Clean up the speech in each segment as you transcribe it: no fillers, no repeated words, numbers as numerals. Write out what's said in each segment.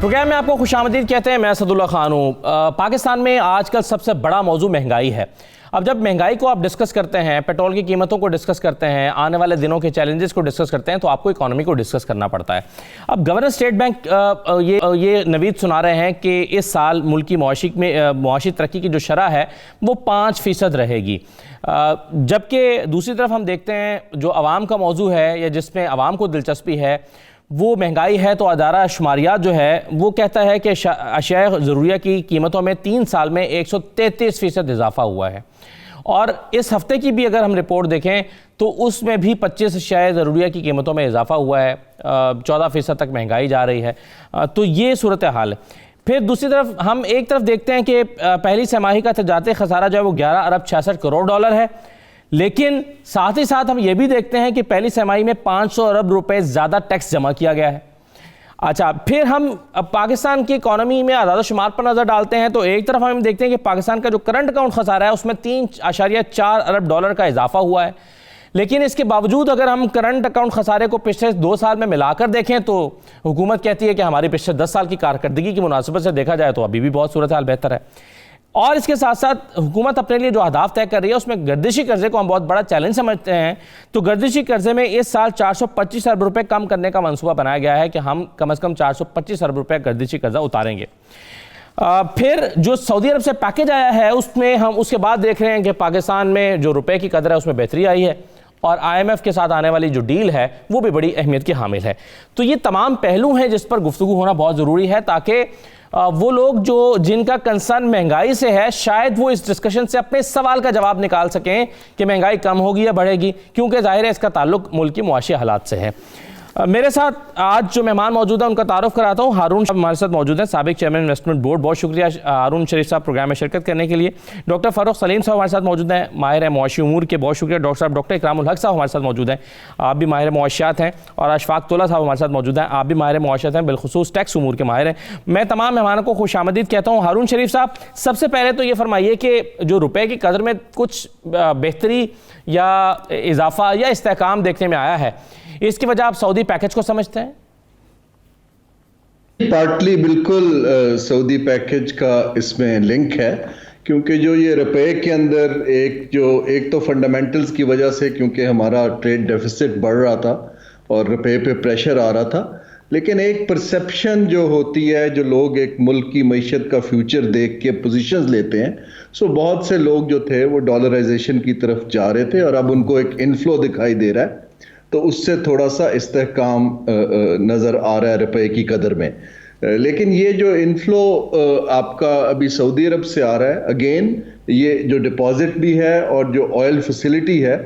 Programme में आपको खुशामदीद कहते हैं। मैं असदुल्ला खान हूँ। पाकिस्तान में आजकल सबसे बड़ा मौजू महंगाई है। अब जब महंगाई को आप डिस्कस करते हैं, पेट्रोल की कीमतों को डिस्कस करते हैं, आने वाले दिनों के चैलेंजेस को डिस्कस करते हैं, तो आपको इकोनॉमी को डिस्कस करना पड़ता है। अब गवर्नर स्टेट बैंक ये नवीद सुना रहे हैं कि इस साल मुल्क की मुआशी तरक्की की जो शरह है वो 5% रहेगी, जबकि दूसरी तरफ हम देखते हैं जो आवाम का मौजू है या जिसमें आवाम को दिलचस्पी है वो महंगाई है। तो अदारा शुमारियात जो है वो कहता है कि अशिया ज़रूरिया की कीमतों में 3 साल में 133% इजाफा हुआ है। और इस हफ्ते की भी अगर हम रिपोर्ट देखें तो उसमें भी 25 अशिया ज़रूरिया की कीमतों में इजाफा हुआ है, 14% तक महंगाई जा रही है। तो ये सूरत हाल है। फिर दूसरी तरफ हम एक तरफ देखते हैं कि पहली छमाही का तजारती खसारा जो है वो 11 अरब 66 करोड़ डॉलर है, लेकिन साथ ही साथ हम ये भी देखते हैं कि पहली छमाही में 500 अरब रुपए ज़्यादा टैक्स जमा किया गया है। अच्छा, फिर हम अब पाकिस्तान की इकॉनमी में आदाद शुमार पर नज़र डालते हैं तो एक तरफ हम देखते हैं कि पाकिस्तान का जो करंट अकाउंट खसारा है उसमें 3.4 अरब डॉलर का इजाफा हुआ है। लेकिन इसके बावजूद अगर हम करंट अकाउंट खसारे को पिछले 2 साल में मिलाकर देखें तो हुकूमत कहती है कि हमारी पिछले 10 साल की कारकर्दगी की मुनासिबत से देखा जाए तो अभी भी बहुत सूरत हाल बेहतर है। और इसके साथ साथ हुकूमत अपने लिए जो अहदाफ तय कर रही है उसमें गर्दिशी कर्जे को हम बहुत बड़ा चैलेंज समझते हैं। तो गर्दिशी कर्जे में इस साल 425 अरब रुपए कम करने का मंसूबा बनाया गया है कि हम कम से कम 425 अरब रुपए गर्दिशी कर्जा उतारेंगे। फिर जो सऊदी अरब से पैकेज आया है उसमें हम उसके बाद देख रहे हैं कि पाकिस्तान में जो रुपए की कदर है उसमें बेहतरी आई है और IMF के साथ आने वाली जो डील है वो भी बड़ी अहमियत की हामिल है। तो ये तमाम पहलू हैं जिस पर गुफ्तगू होना बहुत ज़रूरी है ताकि वो लोग जो जिनका कंसर्न महंगाई से है शायद वो इस डिस्कशन से अपने सवाल का जवाब निकाल सकें कि महंगाई कम होगी या बढ़ेगी, क्योंकि जाहिर है इसका ताल्लुक मुल्क की मुआशी हालात से है। मेरे साथ आज जो मेहमान मौजूद हैं उनका तारुफ कराता हूँ। हारून साहब हमारे साथ मौजूद हैं, साबिक चेयरमैन इन्वेस्टमेंट बोर्ड। बहुत शुक्रिया हारून शरीफ साहब प्रोग्राम में शिरकत करने के लिए। डॉक्टर फ़ारूक सलीम साहब हमारे साथ मौजूद हैं, माहिर मुआशी उमूर के। बहुत शुक्रिया डॉक्टर साहब। डॉक्टर इकरामुल हक साहब हमारे साथ मौजूद हैं, आप भी माहिर मुआशियात हैं। और अशफाक तोला साहब हमारे साथ मौजूद हैं, आप भी माहिर मुआशियात हैं, बिलखुसूस टैक्स उमूर के माहिर हैं। मैं तमाम मेहमानों को खुशामदीद कहता हूँ। हारून शरीफ साहब, सबसे पहले तो ये फरमाइए कि जो रुपए की कदर में कुछ बेहतरी या इजाफा या इस्तेहकाम देखने में आया है, इसकी वजह आप सऊदी पैकेज को समझते हैं? पार्टली बिल्कुल सऊदी पैकेज का इसमें लिंक है, क्योंकि जो ये रुपए के अंदर एक तो फंडामेंटल्स की वजह से, क्योंकि हमारा ट्रेड डेफिसिट बढ़ रहा था और रुपए पे प्रेशर आ रहा था, लेकिन एक परसेप्शन जो होती है, जो लोग एक मुल्क की मईशत का फ्यूचर देख के पोजीशंस लेते हैं, सो बहुत से लोग जो थे वो डॉलराइजेशन की तरफ जा रहे थे और अब उनको एक इनफ्लो दिखाई दे रहा है, तो उससे थोड़ा सा इस्तेहकाम नज़र आ रहा है रुपए की कदर में। लेकिन ये जो इनफ्लो आपका अभी सऊदी अरब से आ रहा है, अगेन ये जो डिपॉजिट भी है और जो ऑयल फैसिलिटी है,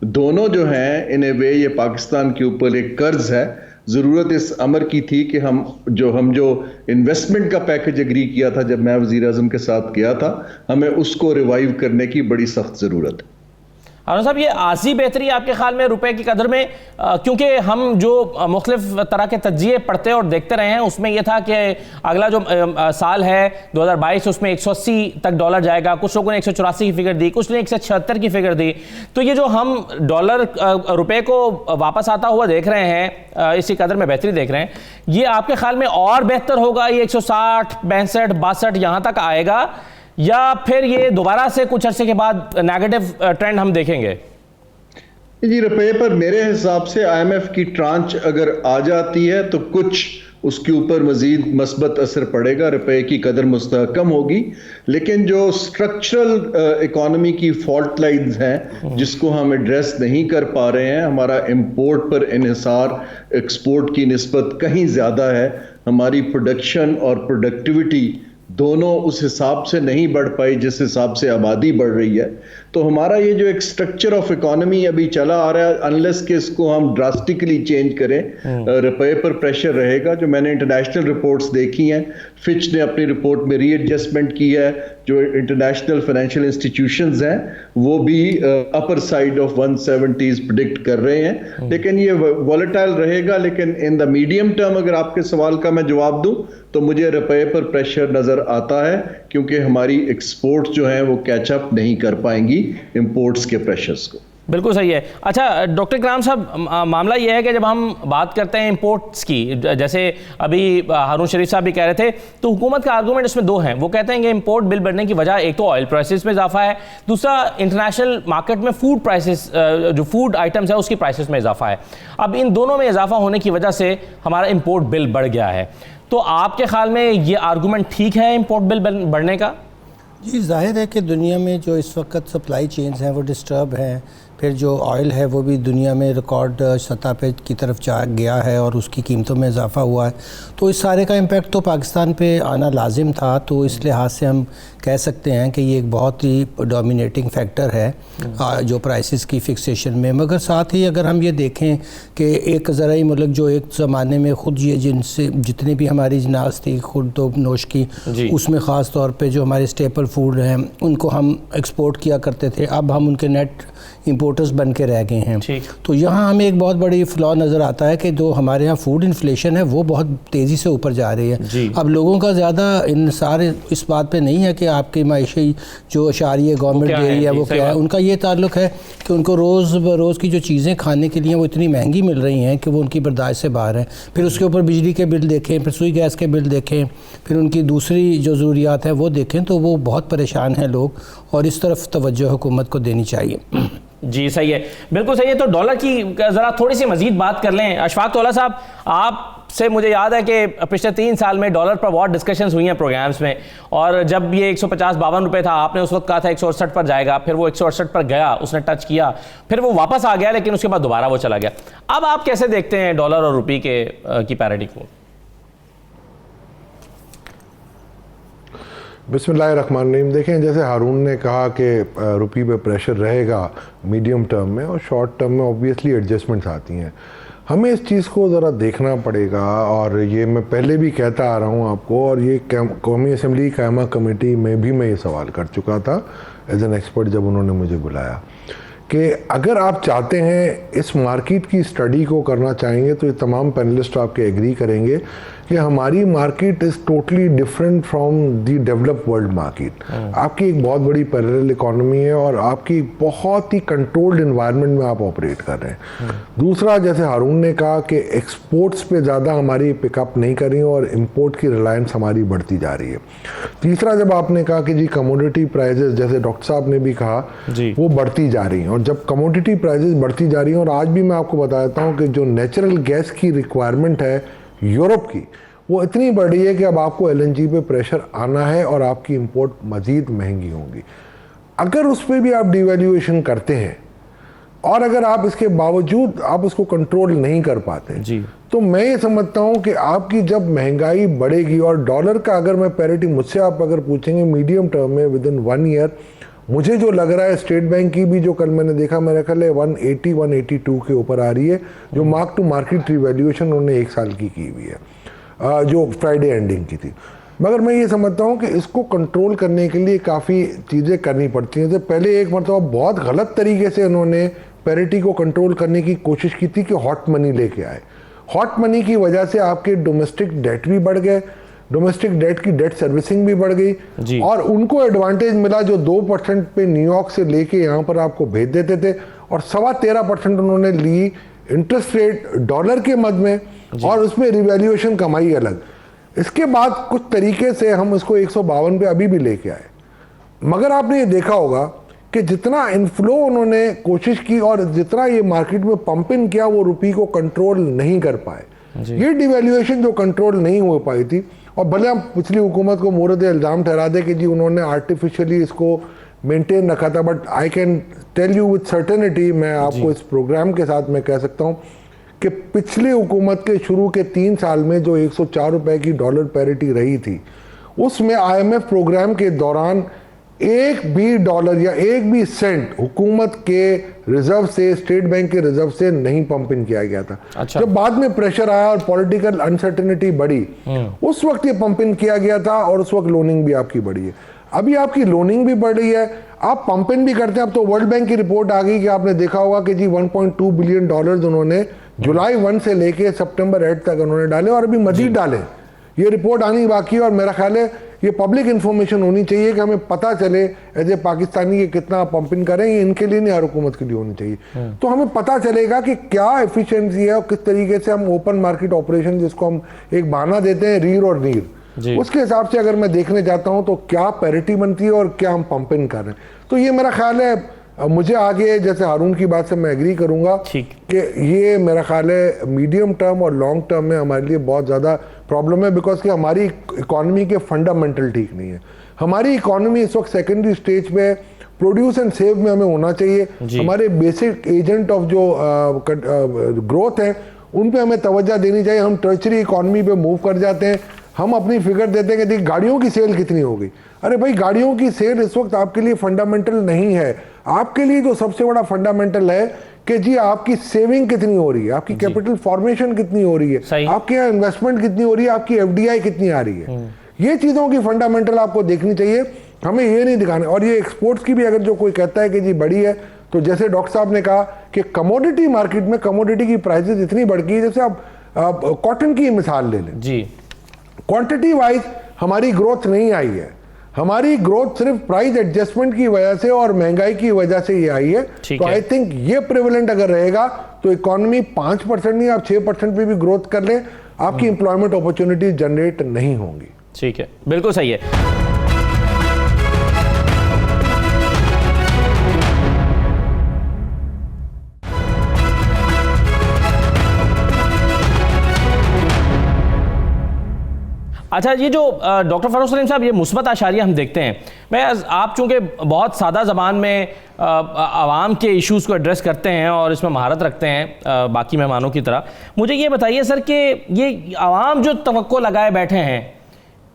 दोनों जो हैं इन ए वे ये पाकिस्तान के ऊपर एक कर्ज है। ज़रूरत इस अमर की थी कि हम जो इन्वेस्टमेंट का पैकेज एग्री किया था जब मैं वज़ीर आज़म के साथ गया था, हमें उसको रिवाइव करने की बड़ी सख्त ज़रूरत है। हारून साहब, ये आजी बेहतरी आपके ख्याल में रुपए की कदर में, क्योंकि हम जो मुख्तलिफ तरह के तज्जिए पढ़ते और देखते रहे हैं उसमें यह था कि अगला जो साल है 2022 उसमें 180 तक डॉलर जाएगा, कुछ लोगों ने 184 की फिगर दी, कुछ ने 176 की फिगर दी। तो ये जो हम डॉलर रुपए को वापस आता हुआ देख रहे हैं, इसी कदर में बेहतरी देख रहे हैं, ये आपके ख्याल में और बेहतर होगा, ये 160 65 62 यहाँ तक आएगा, या फिर ये दोबारा से कुछ अरसे के बाद नेगेटिव ट्रेंड हम देखेंगे? जी, रुपए पर मेरे हिसाब से IMF की ट्रांच अगर आ जाती है तो कुछ उसके ऊपर मजीद मस्बत असर पड़ेगा, रुपए की कदर मुस्तहकम होगी। लेकिन जो स्ट्रक्चरल इकोनॉमी की फॉल्ट लाइन्स हैं जिसको हम एड्रेस नहीं कर पा रहे हैं, हमारा इंपोर्ट पर इन्हिसार एक्सपोर्ट की निस्बत कहीं ज़्यादा है, हमारी प्रोडक्शन और प्रोडक्टिविटी दोनों उस हिसाब से नहीं बढ़ पाई जिस हिसाब से आबादी बढ़ रही है। तो हमारा ये जो एक स्ट्रक्चर ऑफ इकोनॉमी अभी चला आ रहा है, अनलेस कि इसको हम ड्रास्टिकली चेंज करें, रुपए पर प्रेशर रहेगा। जो मैंने इंटरनेशनल रिपोर्ट्स देखी हैं, फिच ने अपनी रिपोर्ट में रीएडजस्टमेंट की है, जो इंटरनेशनल फाइनेंशियल इंस्टीट्यूशंस हैं वो भी upper side of 170s predict कर रहे हैं। लेकिन ये वॉलेटाइल रहेगा। लेकिन इन द मीडियम टर्म अगर आपके सवाल का मैं जवाब दूं तो मुझे रुपए पर प्रेशर नजर आता है, क्योंकि हमारी एक्सपोर्ट जो है वो कैचअप नहीं कर पाएंगी इंपोर्ट्स के प्रेशर्स को। बिल्कुल सही है। अच्छा डॉक्टर इकराम साहब, मामला यह है कि जब हम बात करते हैं इंपोर्ट्स की, जैसे अभी हारून शरीफ साहब भी कह रहे थे, तो हुकूमत का आर्गूमेंट इसमें दो हैं। वो कहते हैं कि इंपोर्ट बिल बढ़ने की वजह एक तो ऑयल प्राइसेस में इजाफा है, दूसरा इंटरनेशनल मार्केट में फूड प्राइसेस, जो फूड आइटम्स है उसकी प्राइसेस में इजाफा है। अब इन दोनों में इजाफा होने की वजह से हमारा इंपोर्ट बिल बढ़ गया है। तो आपके ख्याल में ये आर्गूमेंट ठीक है इंपोर्ट बिल बढ़ने का? जी, जाहिर है कि दुनिया में जो इस वक्त सप्लाई चेन्स हैं वो डिस्टर्ब हैं, फिर जो ऑयल है वो भी दुनिया में रिकॉर्ड सतह पे की तरफ जा गया है और उसकी कीमतों में इजाफा हुआ है। तो इस सारे का इम्पेक्ट तो पाकिस्तान पे आना लाजिम था। तो इस लिहाज से हम कह सकते हैं कि ये एक बहुत ही डोमिनेटिंग फैक्टर है जो प्राइसेस की फिक्सेशन में। मगर साथ ही अगर हम ये देखें कि एक ज़राई मुल्क जो एक ज़माने में ख़ुद ये जिनसे जितनी भी हमारी जिनास थी खुद तो नोश की, उसमें ख़ास तौर पे जो हमारे स्टेपल फूड हैं उनको हम एक्सपोर्ट किया करते थे, अब हम उनके नेट इंपोर्टर्स बन के रह गए हैं। तो यहाँ हमें एक बहुत बड़ी फ्लॉ नज़र आता है कि जो हमारे यहाँ फूड इन्फ्लेशन है वो बहुत तेज़ी से ऊपर जा रही है। अब लोगों का ज़्यादा इन सारे इस बात पे नहीं है कि आपकी मायशी जो अशारिया गवर्नमेंट दे रही है वो क्या है, उनका ये ताल्लुक है कि उनको रोज़ बरोज़ की जो चीज़ें खाने के लिए वो इतनी महंगी मिल रही हैं कि वो उनकी बर्दाश्त से बाहर हैं। फिर उसके ऊपर बिजली के बिल देखें, फिर सुई गैस के बिल देखें, फिर उनकी दूसरी जो ज़रूरियात हैं वो देखें, तो वो बहुत परेशान हैं लोग, और इस तरफ तवज्जो हुकूमत को देनी चाहिए। जी सही है, बिल्कुल सही है। तो डॉलर की ज़रा थोड़ी सी मजीद बात कर लें। अशफाक तौला साहब, आपसे मुझे याद है कि पिछले 3 साल में डॉलर पर बहुत डिस्कशंस हुई हैं प्रोग्राम्स में, और जब ये 150-52 रुपये था आपने उस वक्त कहा था 168 पर जाएगा, फिर वो 168 पर गया, उसने टच किया, फिर वो वापस आ गया, लेकिन उसके बाद दोबारा वो चला गया। अब आप कैसे देखते हैं डॉलर और रुपये की पैरिटी को? बिस्मिल्लाहिर्रहमानिर्रहीम। देखें, जैसे हारून ने कहा कि रुपये पे प्रेशर रहेगा मीडियम टर्म में, और शॉर्ट टर्म में ऑब्वियसली एडजस्टमेंट्स आती हैं। हमें इस चीज़ को ज़रा देखना पड़ेगा, और ये मैं पहले भी कहता आ रहा हूँ आपको, और ये कौमी असम्बली कायमा कमेटी में भी मैं ये सवाल कर चुका था एज एन एक्सपर्ट जब उन्होंने मुझे बुलाया, कि अगर आप चाहते हैं इस मार्केट की स्टडी को करना चाहेंगे, तो ये तमाम पैनलिस्ट आपके एग्री करेंगे कि हमारी market is totally different from the developed world market. आपकी एक बहुत बड़ी पैरेलल इकोनॉमी है, और आपकी बहुत ही कंट्रोल्ड इन्वायरमेंट में आप ऑपरेट कर रहे हैं। दूसरा, जैसे हारून ने कहा कि एक्सपोर्ट्स पे ज़्यादा हमारी पिकअप नहीं कर रही है, और इम्पोर्ट की रिलायंस हमारी बढ़ती जा रही है। तीसरा, जब आपने कहा कि जी कमोडिटी प्राइजेस, जैसे डॉक्टर साहब ने भी कहा, वो बढ़ती जा रही हैं, और जब कमोडिटी प्राइजेस बढ़ती जा रही हैं, और आज भी मैं आपको बता देता हूँ कि जो नेचुरल गैस की रिक्वायरमेंट है यूरोप की, वो इतनी बड़ी है कि अब आपको एलएनजी पे प्रेशर आना है, और आपकी इंपोर्ट मज़ीद महंगी होगी। अगर उस पर भी आप डिवैल्यूएशन करते हैं, और अगर आप इसके बावजूद आप उसको कंट्रोल नहीं कर पाते जी, तो मैं ये समझता हूँ कि आपकी जब महंगाई बढ़ेगी, और डॉलर का अगर मैं पैरिटी मुझसे आप अगर पूछेंगे मीडियम टर्म में विद इन 1 ईयर, मुझे जो लग रहा है स्टेट बैंक की भी जो कल मैंने देखा, मेरा ख्याल है 180-182 के ऊपर आ रही है, जो मार्क टू मार्केट रिवैल्यूएशन उन्होंने 1 साल की हुई है, जो फ्राइडे एंडिंग की थी। मगर मैं ये समझता हूँ कि इसको कंट्रोल करने के लिए काफ़ी चीज़ें करनी पड़ती हैं। तो पहले एक मरतबा बहुत गलत तरीके से उन्होंने पैरिटी को कंट्रोल करने की कोशिश की थी कि हॉट मनी लेके आए। हॉट मनी की वजह से आपके डोमेस्टिक डेट भी बढ़ गए, डोमेस्टिक डेट की डेट सर्विसिंग भी बढ़ गई, और उनको एडवांटेज मिला जो 2% पे न्यूयॉर्क से लेके यहाँ पर आपको भेज देते थे, और 13.25% उन्होंने ली इंटरेस्ट रेट डॉलर के मद में, और उसमें रिवैल्यूएशन कमाई अलग। इसके बाद कुछ तरीके से हम इसको 152 पे अभी भी लेके आए। मगर आपने ये देखा होगा कि जितना इनफ्लो उन्होंने कोशिश की और जितना ये मार्केट में पंपिंग किया, वो रुपये को कंट्रोल नहीं कर पाए। ये डिवैल्यूएशन जो कंट्रोल नहीं हो पाई थी, और भले हम पिछली हुकूमत को मोरद इल्ज़ाम ठहरा दे कि जी उन्होंने आर्टिफिशियली इसको मेंटेन रखा था, but I can tell you with certainty, मैं आपको इस प्रोग्राम के साथ मैं कह सकता हूँ कि पिछली हुकूमत के शुरू के 3 साल में जो 104 रुपए की डॉलर पैरिटी रही थी, उसमें IMF प्रोग्राम के दौरान एक भी डॉलर या एक भी सेंट हुकूमत के रिजर्व से, स्टेट बैंक के रिजर्व से नहीं पंप इन किया गया था। अच्छा। जब बाद में प्रेशर आया और पॉलिटिकल अनसर्टेनिटी बढ़ी, उस वक्त ये पंप इन किया गया था, और उस वक्त लोनिंग भी आपकी बढ़ी है। अभी आपकी लोनिंग भी बढ़ रही है, आप पंप इन भी करते हैं। अब तो वर्ल्ड बैंक की रिपोर्ट आ गई कि आपने देखा होगा कि जी 1.2 बिलियन डॉलर उन्होंने जुलाई 1 से लेके सितंबर 8 तक उन्होंने डाले, और अभी मजीद डाले। ये रिपोर्ट आनी बाकी है, और मेरा ख्याल है ये पब्लिक इन्फॉर्मेशन होनी चाहिए कि हमें पता चले एज ए पाकिस्तानी कि कितना पंपिंग करें, ये इनके लिए नहीं हर हुकूमत के लिए होनी चाहिए। तो हमें पता चलेगा कि क्या एफिशिएंसी है और किस तरीके से हम ओपन मार्केट ऑपरेशन, जिसको हम एक बहाना देते हैं रीर और नीर, उसके हिसाब से अगर मैं देखने जाता हूं तो क्या पैरिटी बनती है और क्या हम पंपिंग कर रहे हैं। तो ये मेरा ख्याल है, मुझे आगे जैसे हारून की बात से मैं एग्री करूंगा कि ये मेरा ख्याल है मीडियम टर्म और लॉन्ग टर्म में हमारे लिए बहुत ज़्यादा प्रॉब्लम है, बिकॉज कि हमारी इकॉनमी के फंडामेंटल ठीक नहीं है। हमारी इकॉनमी इस वक्त सेकेंडरी स्टेज पे प्रोड्यूस एंड सेव में हमें होना चाहिए। हमारे बेसिक एजेंट ऑफ जो ग्रोथ है उन पे हमें तवज्जो देनी चाहिए। हम टर्चरी इकॉनमी पे मूव कर जाते हैं। हम अपनी फिगर देते हैं कि देख गाड़ियों की सेल कितनी हो गई। अरे भाई, गाड़ियों की सेल इस वक्त आपके लिए फंडामेंटल नहीं है। आपके लिए जो सबसे बड़ा फंडामेंटल है कि जी आपकी सेविंग कितनी हो रही है, आपकी कैपिटल फॉर्मेशन कितनी हो रही है, आपके यहाँ इन्वेस्टमेंट कितनी हो रही है, आपकी एफडीआई कितनी आ रही है। ये चीज़ों की फंडामेंटल आपको देखनी चाहिए, हमें ये नहीं दिखाना। और ये एक्सपोर्ट्स की भी अगर जो कोई कहता है कि जी बड़ी है, तो जैसे डॉक्टर साहब ने कहा कि कमोडिटी मार्केट में कमोडिटी की प्राइसेस इतनी बढ़ गई है। जैसे आप कॉटन की मिसाल ले लें जी, क्वांटिटी वाइज हमारी ग्रोथ नहीं आई है। हमारी ग्रोथ सिर्फ प्राइस एडजस्टमेंट की वजह से और महंगाई की वजह से ये आई है। तो आई थिंक ये प्रेवलेंट अगर रहेगा तो इकोनॉमी 5% नहीं, आप 6% पे भी ग्रोथ कर लें, आपकी एम्प्लॉयमेंट अपॉर्चुनिटीज जनरेट नहीं होंगी। ठीक है, बिल्कुल सही है। अच्छा, ये जो डॉक्टर फरोख सलीम साहब, ये मुस्बत आशारिया हम देखते हैं। मैं आप चूँकि बहुत सादा ज़बान में आवाम के इश्यूज़ को एड्रेस करते हैं और इसमें महारत रखते हैं बाकी मेहमानों की तरह, मुझे ये बताइए सर कि ये आवाम जो तवक्को लगाए बैठे हैं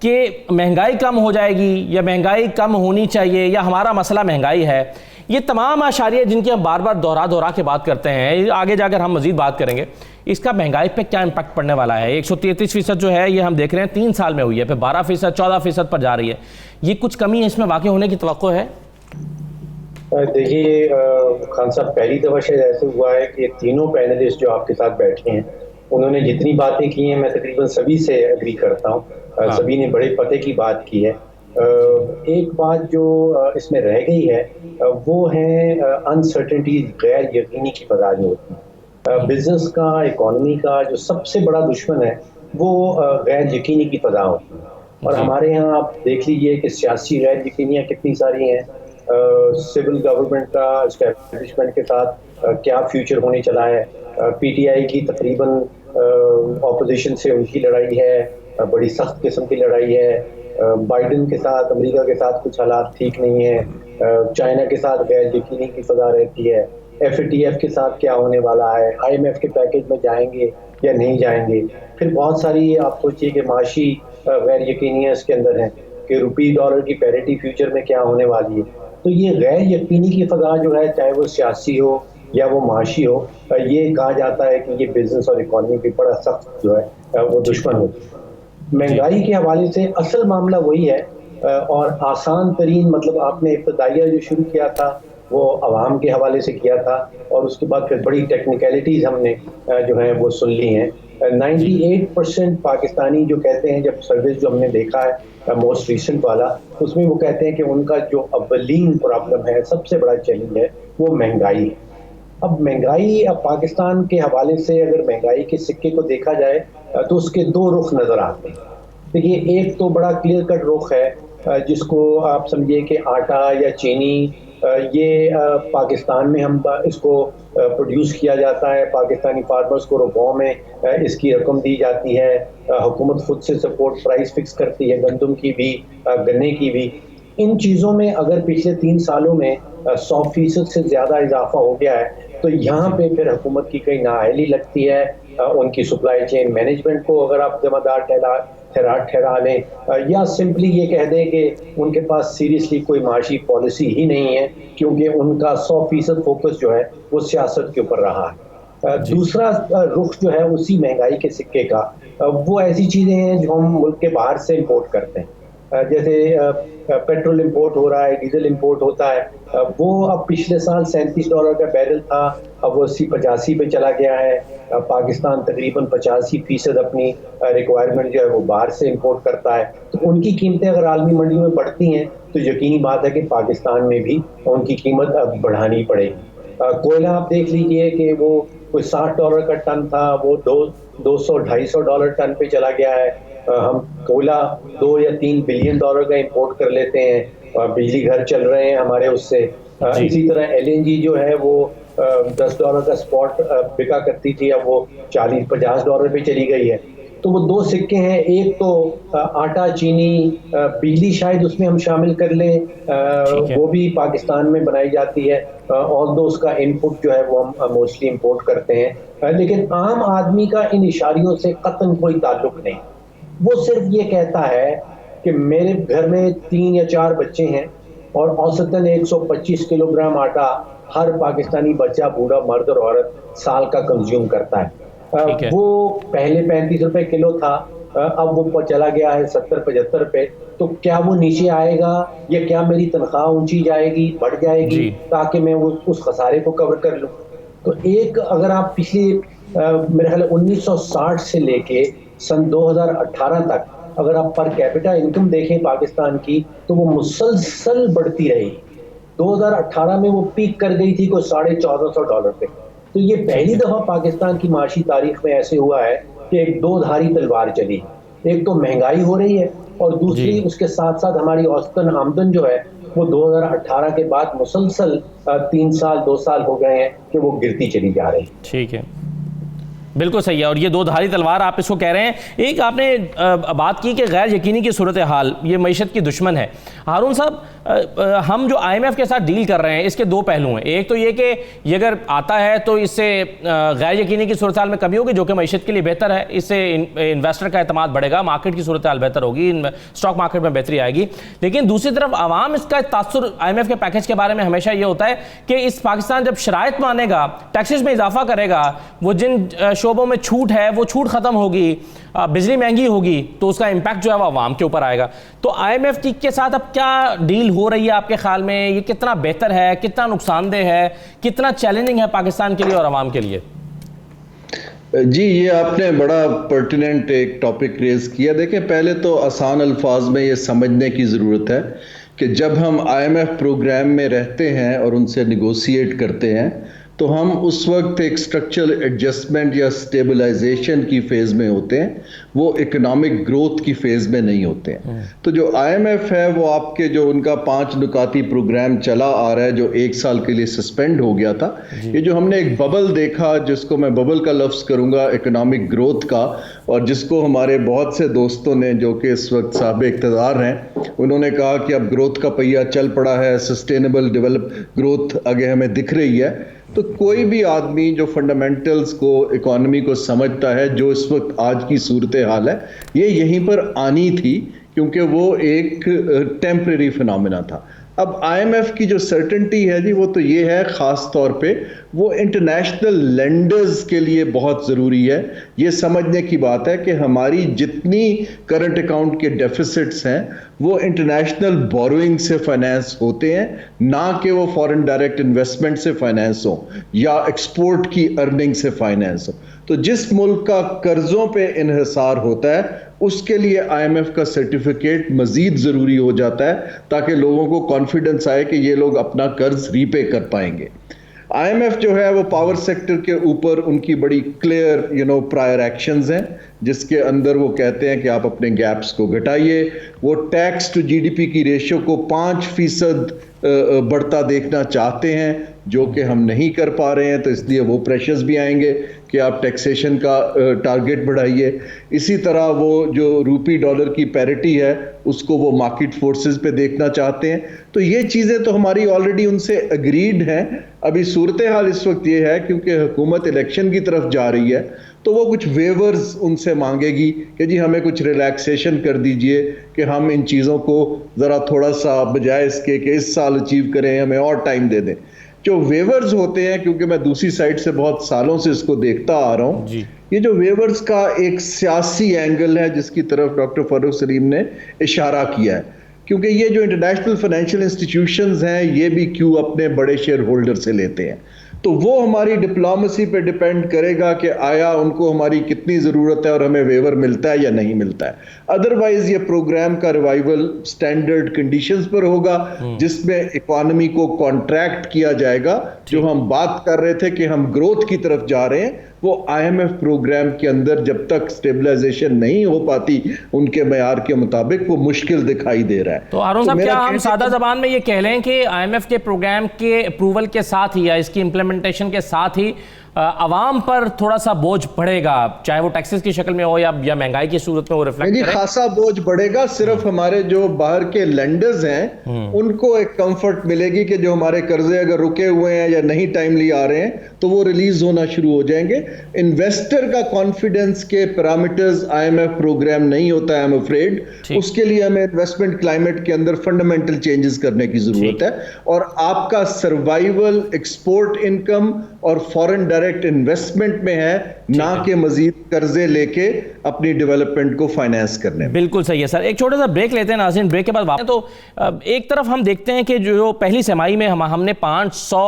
कि महंगाई कम हो जाएगी या महंगाई कम होनी चाहिए या हमारा मसला महंगाई है, ये तमाम आशारिया जिनकी हम बार बार दोहरा के बात करते हैं, आगे जाकर हम मज़ीद बात करेंगे, इसका महंगाई पे क्या इम्पैक्ट पड़ने वाला है। 133% जो है ये हम देख रहे हैं 3 साल में हुई है, फिर 12%, 14% पर जा रही है। ये कुछ कमी इसमें वाक़ई होने की तवक्को है? देखिए खान साहब, पहली दफ़ा शायद ऐसे हुआ है कि तीनों पैनलिस्ट जो आपके साथ बैठे हैं उन्होंने जितनी बातें की हैं मैं तकरीबन सभी से एग्री करता हूँ। सभी ने बड़े पते की बात की है। एक बात जो इसमें रह गई है वो है अनसर्टेनिटी, गैर यकीनी की फज़ा जो होती है। बिजनेस का, इकोनॉमी का जो सबसे बड़ा दुश्मन है वो गैर यकीनी की फज़ा होती है। और हमारे यहाँ आप देख लीजिए कि सियासी गैर यकीनियाँ कितनी सारी हैं। सिविल गवर्नमेंट का एस्टैब्लिशमेंट के साथ क्या फ्यूचर होने चला है। पीटीआई की तकरीबन ऑपोजिशन से उनकी लड़ाई है, बड़ी सख्त किस्म की लड़ाई है। बाइडन के साथ, अमेरिका के साथ कुछ हालात ठीक नहीं है। चाइना के साथ गैर यकीनी की फज़ा रहती है। FATF के साथ क्या होने वाला है, IMF के पैकेज में जाएंगे या नहीं जाएंगे। फिर बहुत सारी आप सोचिए कि माशी गैर यकीनियाँ इसके अंदर हैं कि रुपी डॉलर की पैरिटी फ्यूचर में क्या होने वाली है। तो ये गैर यकीनी की फज़ा जो है, चाहे वो सियासी हो या वो माशी हो, ये कहा जाता है कि ये बिजनेस और इकॉनमी की बड़ा सख्त जो है वो दुश्मन होती है। महंगाई के हवाले से असल मामला वही है और आसान तरीन, मतलब आपने इब्तदाइया जो शुरू किया था वो आवाम के हवाले से किया था और उसके बाद फिर बड़ी टेक्निकलिटीज़ हमने जो है वो सुन ली हैं। 98% पाकिस्तानी जो कहते हैं, जब सर्विस जो हमने देखा है मोस्ट रिसेंट वाला, उसमें वो कहते हैं कि उनका जो अव्वलीन प्रॉब्लम है, सबसे बड़ा चैलेंज है, वो महंगाई है। अब महंगाई, अब पाकिस्तान के हवाले से अगर महंगाई के सिक्के को देखा जाए तो उसके 2 रुख नज़र आते हैं। देखिए, एक तो बड़ा क्लियर कट रुख है जिसको आप समझिए कि आटा या चीनी, ये पाकिस्तान में हम इसको प्रोड्यूस किया जाता है, पाकिस्तानी फार्मर्स को रुपयों में इसकी रकम दी जाती है। हुकूमत खुद से सपोर्ट प्राइस फिक्स करती है, गंदम की भी, गन्ने की भी। इन चीज़ों में अगर पिछले 3 सालों में 100% से ज़्यादा इजाफा हो गया है तो यहाँ पे फिर हुकूमत की कई नाअहली लगती है। उनकी सप्लाई चेन मैनेजमेंट को अगर आप ज़िम्मेदार ठहरा लें या सिंपली ये कह दें कि उनके पास सीरियसली कोई माशी पॉलिसी ही नहीं है, क्योंकि उनका 100% फोकस जो है वो सियासत के ऊपर रहा है। दूसरा रुख जो है उसी महंगाई के सिक्के का, वो ऐसी चीज़ें हैं जो हम मुल्क के बाहर से इम्पोर्ट करते हैं। जैसे पेट्रोल इंपोर्ट हो रहा है, डीजल इंपोर्ट होता है, वो अब पिछले साल $37 का बैरल था, अब वो 80-85 पे चला गया है। पाकिस्तान तकरीबन 85% अपनी रिक्वायरमेंट जो है वो बाहर से इंपोर्ट करता है। तो उनकी कीमतें अगर आलमी मंडियों में बढ़ती हैं तो यकीनी बात है कि पाकिस्तान में भी उनकी कीमत अब बढ़ानी पड़ेगी। कोयला आप देख लीजिए कि वो कोई $60 का टन था, वो $200-250 टन पे चला गया है। हम कोयला $2 या $3 बिलियन का इंपोर्ट कर लेते हैं, बिजली घर चल रहे हैं हमारे उससे। इसी तरह LNG जो है वो $10 का स्पॉट बिका करती थी, अब वो $40-50 पे चली गई है। तो वो दो सिक्के हैं, एक तो आटा, चीनी, बिजली शायद उसमें हम शामिल कर लें, वो भी पाकिस्तान में बनाई जाती है, और दो उसका इनपुट जो है वो हम मोस्टली इंपोर्ट करते हैं। लेकिन आम आदमी का इन इशारियों से कतई कोई ताल्लुक नहीं। वो सिर्फ ये कहता है कि मेरे घर में 3 या 4 बच्चे हैं और औसतन 125 किलोग्राम आटा हर पाकिस्तानी बच्चा, बूढ़ा, मर्द और औरत साल का कंज्यूम करता है। वो पहले $35 किलो था, अब वो चला गया है 70-75 पे। तो क्या वो नीचे आएगा, या क्या मेरी तनख्वाह ऊंची जाएगी, बढ़ जाएगी, ताकि मैं उस खसारे को कवर कर लूं? तो एक अगर आप पिछले मेरे ख्याल 1960 से लेके सन 2018 तक अगर आप पर कैपिटा इनकम देखें पाकिस्तान की, तो वो मुसलसल बढ़ती रही। 2018 में वो पीक कर गई थी कोई $1450 पे। तो ये पहली दफा पाकिस्तान की माशी तारीख में ऐसे हुआ है कि एक दो धारी तलवार चली। एक तो महंगाई हो रही है, और दूसरी उसके साथ साथ हमारी औसतन आमदन जो है वो 2018 के बाद मुसलसल 3 साल 2 साल हो गए हैं कि वो गिरती चली जा रही है। ठीक है, बिल्कुल सही है। और ये दो धारी तलवार आप इसको कह रहे हैं। एक आपने बात की कि गैर यकीनी की सूरत हाल ये मईशत की दुश्मन है। हारून साहब, हम जो IMF के साथ डील कर रहे हैं इसके दो पहलू हैं। एक तो ये कि ये अगर आता है तो इससे गैर यकीनी की सूरत हाल में कमी होगी, जो कि मईशत के लिए बेहतर है। इससे इन्वेस्टर का एतमाद बढ़ेगा, मार्केट की सूरत हाल बेहतर होगी, स्टॉक मार्केट में बेहतरी आएगी। लेकिन दूसरी तरफ आवाम इसका तासुर IMF के पैकेज के बारे में हमेशा ये होता है कि इस पाकिस्तान जब शराइत मानेगा, टैक्सेस में इजाफा करेगा, वो जिन शोबों में छूट है वो छूट खत्म होगी, बिजली महंगी होगी, तो उसका इंपैक्ट जो है वो आवाम के ऊपर आएगा। तो IMF के साथ अब क्या डील हो रही है आपके ख्याल में? ये कितना बेहतर है, कितना नुकसानदेह है, कितना चैलेंजिंग है पाकिस्तान के लिए और आवाम के लिए? जी, ये आपने बड़ा पर्टिनेंट एक टॉपिक रेज किया। देखें, पहले तो आसान अल्फाज में ये समझने की ज़रूरत है कि जब हम IMF प्रोग्राम में रहते हैं और उनसे निगोशिएट करते हैं, तो हम उस वक्त एक स्ट्रक्चरल एडजस्टमेंट या स्टेबलाइजेशन की फेज़ में होते हैं, वो इकोनॉमिक ग्रोथ की फेज़ में नहीं होते हैं। तो जो IMF है वो आपके जो उनका 5 नुकाती प्रोग्राम चला आ रहा है, जो 1 साल के लिए सस्पेंड हो गया था, ये जो हमने एक बबल देखा, जिसको मैं बबल का लफ्ज़ करूँगा इकोनॉमिक ग्रोथ का, और जिसको हमारे बहुत से दोस्तों ने जो कि इस वक्त साहब इक़्तिदार हैं, उन्होंने कहा कि अब ग्रोथ का पहिया चल पड़ा है, सस्टेनेबल डेवलप ग्रोथ आगे हमें दिख रही है। तो कोई भी आदमी जो फंडामेंटल्स को, इकोनॉमी को समझता है, जो इस वक्त आज की सूरत हाल है, ये यहीं पर आनी थी, क्योंकि वो एक टेम्परेरी फिनोमेना था। अब IMF की जो सर्टेनिटी है जी, वो तो ये है, ख़ास तौर पे वो इंटरनेशनल लेंडर्स के लिए बहुत ज़रूरी है। ये समझने की बात है कि हमारी जितनी करंट अकाउंट के डेफिसिट्स हैं वो इंटरनेशनल बोरोइंग से फाइनेंस होते हैं, ना कि वो फॉरेन डायरेक्ट इन्वेस्टमेंट से फाइनेंस हो या एक्सपोर्ट की अर्निंग से फाइनेंस हो। तो जिस मुल्क का कर्ज़ों पे इन्हिसार होता है, उसके लिए IMF का सर्टिफिकेट मज़ीद ज़रूरी हो जाता है, ताकि लोगों को कॉन्फिडेंस आए कि ये लोग अपना कर्ज रीपे कर पाएंगे। IMF जो है वो पावर सेक्टर के ऊपर उनकी बड़ी क्लियर प्रायर एक्शंस हैं, जिसके अंदर वो कहते हैं कि आप अपने गैप्स को घटाइए। वो टैक्स टू GDP की रेशियो को 5% बढ़ता देखना चाहते हैं, जो कि हम नहीं कर पा रहे हैं। तो इसलिए वो प्रेशर्स भी आएंगे कि आप टैक्सेशन का टारगेट बढ़ाइए। इसी तरह वो जो रूपी डॉलर की पैरिटी है, उसको वो मार्केट फोर्सेस पे देखना चाहते हैं। तो ये चीज़ें तो हमारी ऑलरेडी उनसे अग्रीड हैं। अभी सूरत हाल इस वक्त ये है, क्योंकि हुकूमत इलेक्शन की तरफ जा रही है, तो वो कुछ वेवर्स उनसे मांगेगी कि जी हमें कुछ रिलैक्सेशन कर दीजिए, कि हम इन चीज़ों को ज़रा थोड़ा सा बजाय इसके कि इस साल अचीव करें, हमें और टाइम दे दें। जो वेवर्स होते हैं, क्योंकि मैं दूसरी साइड से बहुत सालों से इसको देखता आ रहा हूँ, ये जो वेवर्स का एक सियासी एंगल है जिसकी तरफ डॉक्टर फारूक सलीम ने इशारा किया है, क्योंकि ये जो इंटरनेशनल फाइनेंशियल इंस्टीट्यूशंस हैं ये भी क्यों अपने बड़े शेयर होल्डर से लेते हैं, तो वो हमारी डिप्लोमेसी पे डिपेंड करेगा कि आया उनको हमारी कितनी ज़रूरत है और हमें वेवर मिलता है या नहीं मिलता है। अदरवाइज ये प्रोग्राम का रिवाइवल स्टैंडर्ड कंडीशंस पर होगा जिसमें इकोनॉमी को कॉन्ट्रैक्ट किया जाएगा। जो हम बात कर रहे थे कि हम ग्रोथ की तरफ जा रहे हैं, वो IMF प्रोग्राम के अंदर जब तक स्टेबलाइजेशन नहीं हो पाती उनके मयार के मुताबिक, वो मुश्किल दिखाई दे रहा है। तो हारून साहब, क्या हम सादा जबान में ये कह लें कि IMF के प्रोग्राम के अप्रूवल के साथ ही या इसकी इम्प्लीमेंटेशन के साथ ही आवाम पर थोड़ा सा बोझ बढ़ेगा, चाहे वो टैक्सेस की शक्ल में हो या महंगाई की सूरत में वो रिफ्लेक्ट करे? खासा बोझ बढ़ेगा। सिर्फ हमारे जो बाहर के लेंडर्स हैं उनको एक कंफर्ट मिलेगी कि जो हमारे कर्जे अगर रुके हुए हैं या नहीं टाइमली आ रहे हैं तो वो रिलीज होना शुरू हो जाएंगे। इन्वेस्टर का कॉन्फिडेंस के पैरामीटर्स IMF प्रोग्राम नहीं होता है, आई एम अफ्रेड। उसके लिए हमें इन्वेस्टमेंट क्लाइमेट के अंदर फंडामेंटल चेंजेस करने की जरूरत है, और आपका सर्वाइवल एक्सपोर्ट इनकम और फॉरेन डायरेक्ट इन्वेस्टमेंट में है, ना कि मजीद कर्जे लेके अपनी डेवलपमेंट को फाइनेंस करने में। बिल्कुल सही है सर। एक छोटा सा ब्रेक लेते हैं नाज़रीन, ब्रेक के बाद वापस। तो एक तरफ हम देखते हैं कि जो पहली तिमाही में हमने 500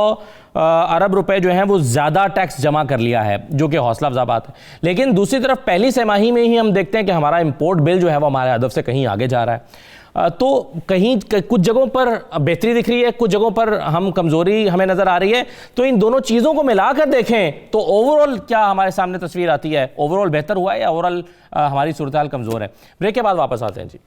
अरब रुपए जो हैं वो ज़्यादा टैक्स जमा कर लिया है, जो कि हौसला अफजा बात है। लेकिन दूसरी तरफ पहली तिमाही में ही हम देखते हैं कि हमारा इंपोर्ट बिल जो है वो हमारे हदफ से कहीं आगे जा रहा है। तो कहीं कुछ जगहों पर बेहतरी दिख रही है, कुछ जगहों पर हम कमज़ोरी हमें नज़र आ रही है। तो इन दोनों चीज़ों को मिलाकर देखें तो ओवरऑल क्या हमारे सामने तस्वीर आती है? ओवरऑल बेहतर हुआ है या ओवरऑल हमारी सूरत हाल कमज़ोर है? ब्रेक के बाद वापस आते हैं जी।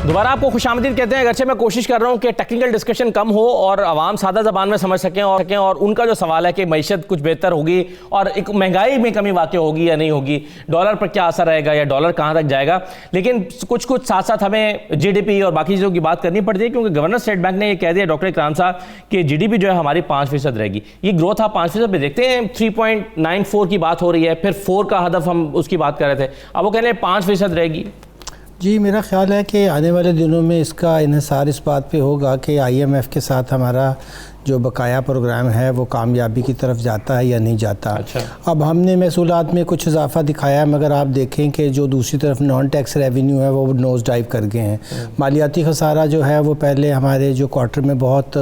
दोबारा आपको खुशामदीद कहते हैं। अगरचे मैं कोशिश कर रहा हूं कि टेक्निकल डिस्कशन कम हो और आवाम सादा ज़बान में समझ सकें और उनका जो सवाल है कि मईशत कुछ बेहतर होगी और एक महंगाई में कमी वाक़ई होगी या नहीं होगी, डॉलर पर क्या असर रहेगा या डॉलर कहां तक जाएगा, लेकिन कुछ साथ साथ हमें GDP और बाकी चीज़ों की बात करनी पड़ती है, क्योंकि गवर्नर स्टेट बैंक ने यह कह दिया डॉक्टर इकराम साहब कि GDP जो है हमारी 5% रहेगी। ये ग्रोथ आप 5% पे देखते हैं, 3.94 की बात हो रही है, फिर 4 का हदफ हम उसकी बात कर रहे थे, अब वो कह रहे हैं 5% रहेगी। जी, मेरा ख्याल है कि आने वाले दिनों में इसका इन्हिसार इस बात पे होगा कि IMF के साथ हमारा जो बकाया प्रोग्राम है वो कामयाबी की तरफ जाता है या नहीं जाता। अच्छा। अब हमने महसूलात में कुछ इजाफा दिखाया है, मगर आप देखें कि जो दूसरी तरफ नॉन टैक्स रेवेन्यू है वो नोज डाइव कर गए हैं। मालियाती खसारा जो है वो पहले हमारे जो क्वार्टर में बहुत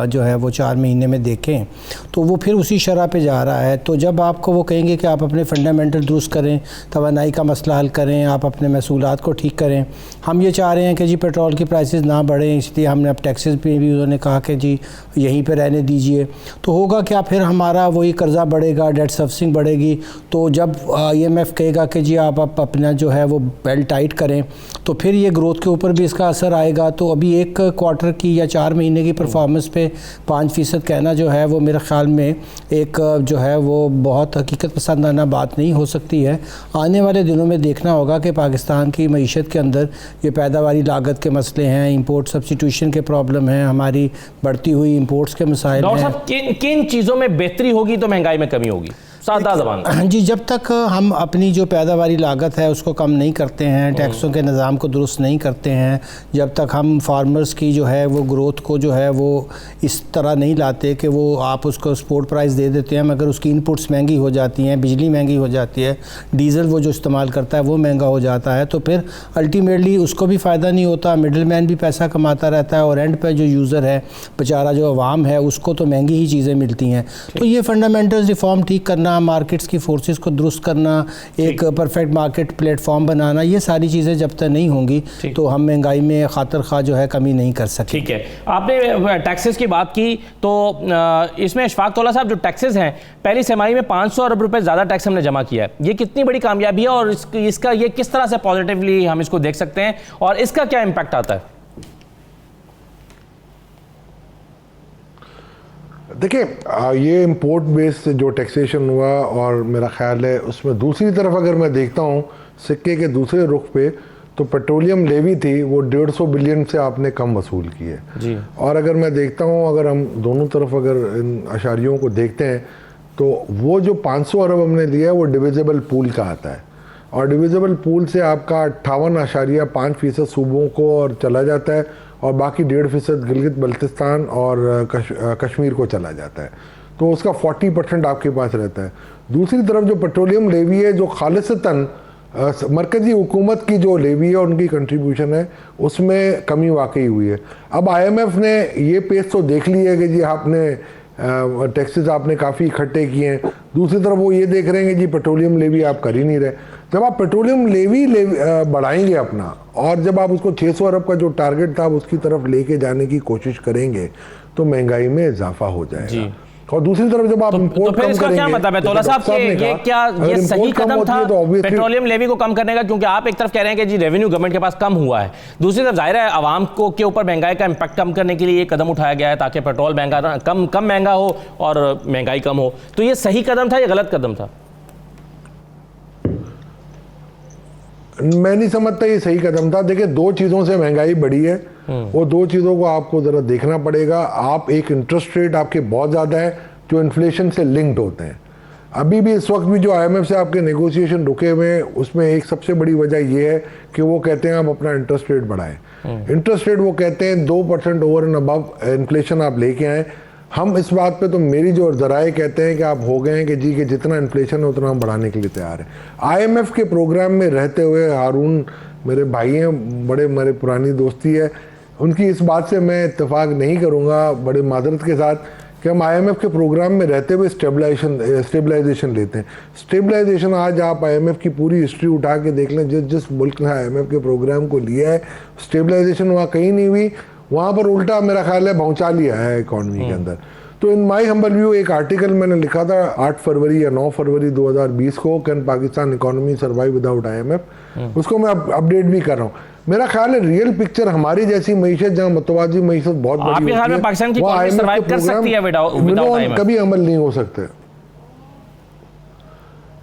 जो है वो 4 महीने में देखें तो वो फिर उसी शरह पे जा रहा है। तो जब आपको वो कहेंगे कि आप अपने फंडामेंटल दुरुस्त करें, तवानाई का मसला हल करें, आप अपने महसूलात को ठीक करें, हम ये चाह रहे हैं कि जी पेट्रोल की प्राइसेस ना बढ़ें, इसलिए हमने अब टैक्सेस पे भी उन्होंने कहा कि जी यहीं पे रहने दीजिए, तो होगा क्या, फिर हमारा वही कर्जा बढ़ेगा, डेट सर्विसिंग बढ़ेगी। तो जब IMF कहेगा कि जी आप अपना जो है वो बेल्ट टाइट करें, तो फिर ये ग्रोथ के ऊपर भी इसका असर आएगा। तो अभी एक क्वार्टर की या 4 महीने की परफॉर्मेंस पे 5% कहना जो है वो मेरे ख्याल में एक जो है वो बहुत हकीकत पसंदाना बात नहीं हो सकती है। आने वाले दिनों में देखना होगा कि पाकिस्तान की मईशत के अंदर ये पैदावारी लागत के मसले हैं, इंपोर्ट सब्स्टिट्यूशन के प्रॉब्लम हैं, हमारी बढ़ती हुई इंपोर्ट्स के मसाइल हैं। डॉक्टर साहब, किन चीज़ों में बेहतरी होगी तो महंगाई में कमी होगी? सादा ज़बान जी, जब तक हम अपनी जो पैदावारी लागत है उसको कम नहीं करते हैं, टैक्सों के निज़ाम को दुरुस्त नहीं करते हैं, जब तक हम फार्मर्स की जो है वो ग्रोथ को जो है वो इस तरह नहीं लाते कि वो आप उसको स्पोर्ट प्राइस दे देते हैं मगर उसकी इनपुट्स महंगी हो जाती हैं, बिजली महंगी हो जाती है, डीज़ल वो जो इस्तेमाल करता है वो महंगा हो जाता है, तो फिर अल्टीमेटली उसको भी फ़ायदा नहीं होता, मिडल मैन भी पैसा कमाता रहता है और एंड पर जो यूज़र है बेचारा जो अवाम है उसको तो महंगी ही चीज़ें मिलती हैं। तो ये फंडामेंटल रिफॉर्म ठीक करना, मार्केट्स की फोर्सेस को दुरुस्त करना, एक परफेक्ट मार्केट प्लेटफॉर्म बनाना, ये सारी चीज़ें जब तक नहीं होंगी तो हम महंगाई में खातर खा जो है कमी नहीं कर सकते। ठीक है, आपने टैक्सेस की बात की तो इसमें इशफाक तौला साहब, जो टैक्सेस हैं पहली तिमाही में 500 अरब रुपए ज़्यादा टैक्स हमने जमा किया है, ये कितनी बड़ी कामयाबी है और इसका ये किस तरह से पॉजिटिवली हम इसको देख सकते हैं और इसका क्या इम्पैक्ट आता है? देखिए, ये इंपोर्ट बेस्ड जो टैक्सेशन हुआ और मेरा ख्याल है उसमें दूसरी तरफ अगर मैं देखता हूँ सिक्के के दूसरे रुख पे, तो पेट्रोलियम लेवी थी वो 150 बिलियन से आपने कम वसूल की है जी। और अगर मैं देखता हूँ, अगर हम दोनों तरफ अगर इन अशारियों को देखते हैं तो वो जो 500 अरब हमने लिया है वो डिविजिबल पूल का आता है, और डिविजिबल पूल से आपका 58.5% सूबों को और चला जाता है, और बाकी 1.5% गिलगित बल्तिस्तान और कश्मीर को चला जाता है। तो उसका 40% आपके पास रहता है। दूसरी तरफ जो पेट्रोलियम लेवी है, जो खालिसतन मरकज़ी हुकूमत की जो लेवी है, उनकी कंट्रीब्यूशन है, उसमें कमी वाकई हुई है। अब IMF ने ये पेज तो देख ली है कि जी आपने टैक्सेस आपने काफ़ी इकट्ठे किए हैं, दूसरी तरफ वो ये देख रहे हैं कि जी पेट्रोलियम लेवी आप कर ही नहीं रहे। जब आप पेट्रोलियम लेवी बढ़ाएंगे अपना, और जब आप उसको 600 अरब का जो टारगेट था उसकी तरफ लेके जाने की कोशिश करेंगे, तो महंगाई में इजाफा हो जाएगा। और दूसरी तरफ जब आप तो फिर इसका क्या मतलब है तौला साहब, ये सही कदम था पेट्रोलियम लेवी को कम करने का? क्योंकि आप एक तरफ कह रहे हैं कि जी रेवेन्यू गवर्नमेंट के पास कम हुआ है, दूसरी तरफ जाहिर है आवाम को के ऊपर महंगाई का इंपैक्ट कम करने के लिए ये कदम उठाया गया है ताकि पेट्रोल महंगा कम महंगा हो और महंगाई कम हो। तो ये सही कदम था या गलत कदम था? मैं नहीं समझता ये सही कदम था। देखिए, दो चीज़ों से महंगाई बढ़ी है, वो दो चीज़ों को आपको ज़रा देखना पड़ेगा। आप एक इंटरेस्ट रेट आपके बहुत ज़्यादा है जो इन्फ्लेशन से लिंक्ड होते हैं। अभी भी इस वक्त भी जो IMF से आपके नेगोशिएशन रुके हुए हैं, उसमें एक सबसे बड़ी वजह ये है कि वो कहते हैं आप अपना इंटरेस्ट रेट बढ़ाएं। इंटरेस्ट रेट वो कहते हैं 2% ओवर एंड अबव इन्फ्लेशन आप लेके आएँ। हम इस बात पे तो मेरी जो जराए कहते हैं कि आप हो गए हैं कि जी कि जितना इन्फ्लेशन है उतना हम बढ़ाने के लिए तैयार है। IMF के प्रोग्राम में रहते हुए हारून मेरे भाई हैं, बड़े मेरे पुरानी दोस्ती है, उनकी इस बात से मैं इत्तेफाक नहीं करूँगा बड़े मादरत के साथ कि हम IMF के प्रोग्राम में रहते हुए स्टेबलाइजेशन लेते हैं। स्टेबलाइजेशन आज आप IMF की पूरी हिस्ट्री उठा के देख लें, जिस मुल्क ने IMF के प्रोग्राम को लिया है, स्टेबलाइजेशन वहाँ कहीं नहीं हुई, वहाँ पर उल्टा मेरा ख्याल है पहुँचा लिया है इकॉनमी के अंदर। तो इन माई हम्बल व्यू एक आर्टिकल मैंने लिखा था 8 फरवरी या 9 फरवरी 2020 को, can Pakistan economy survive without IMF, उसको मैं अपडेट भी कर रहा हूँ। मेरा ख्याल है रियल पिक्चर हमारी जैसी मईशत जहाँ मतवाजी मईशत बहुत बड़ी होती है, पाकिस्तान की इकोनॉमी सर्वाइव कर सकती है विदाउट IMF? कभी अमल नहीं हो सकते।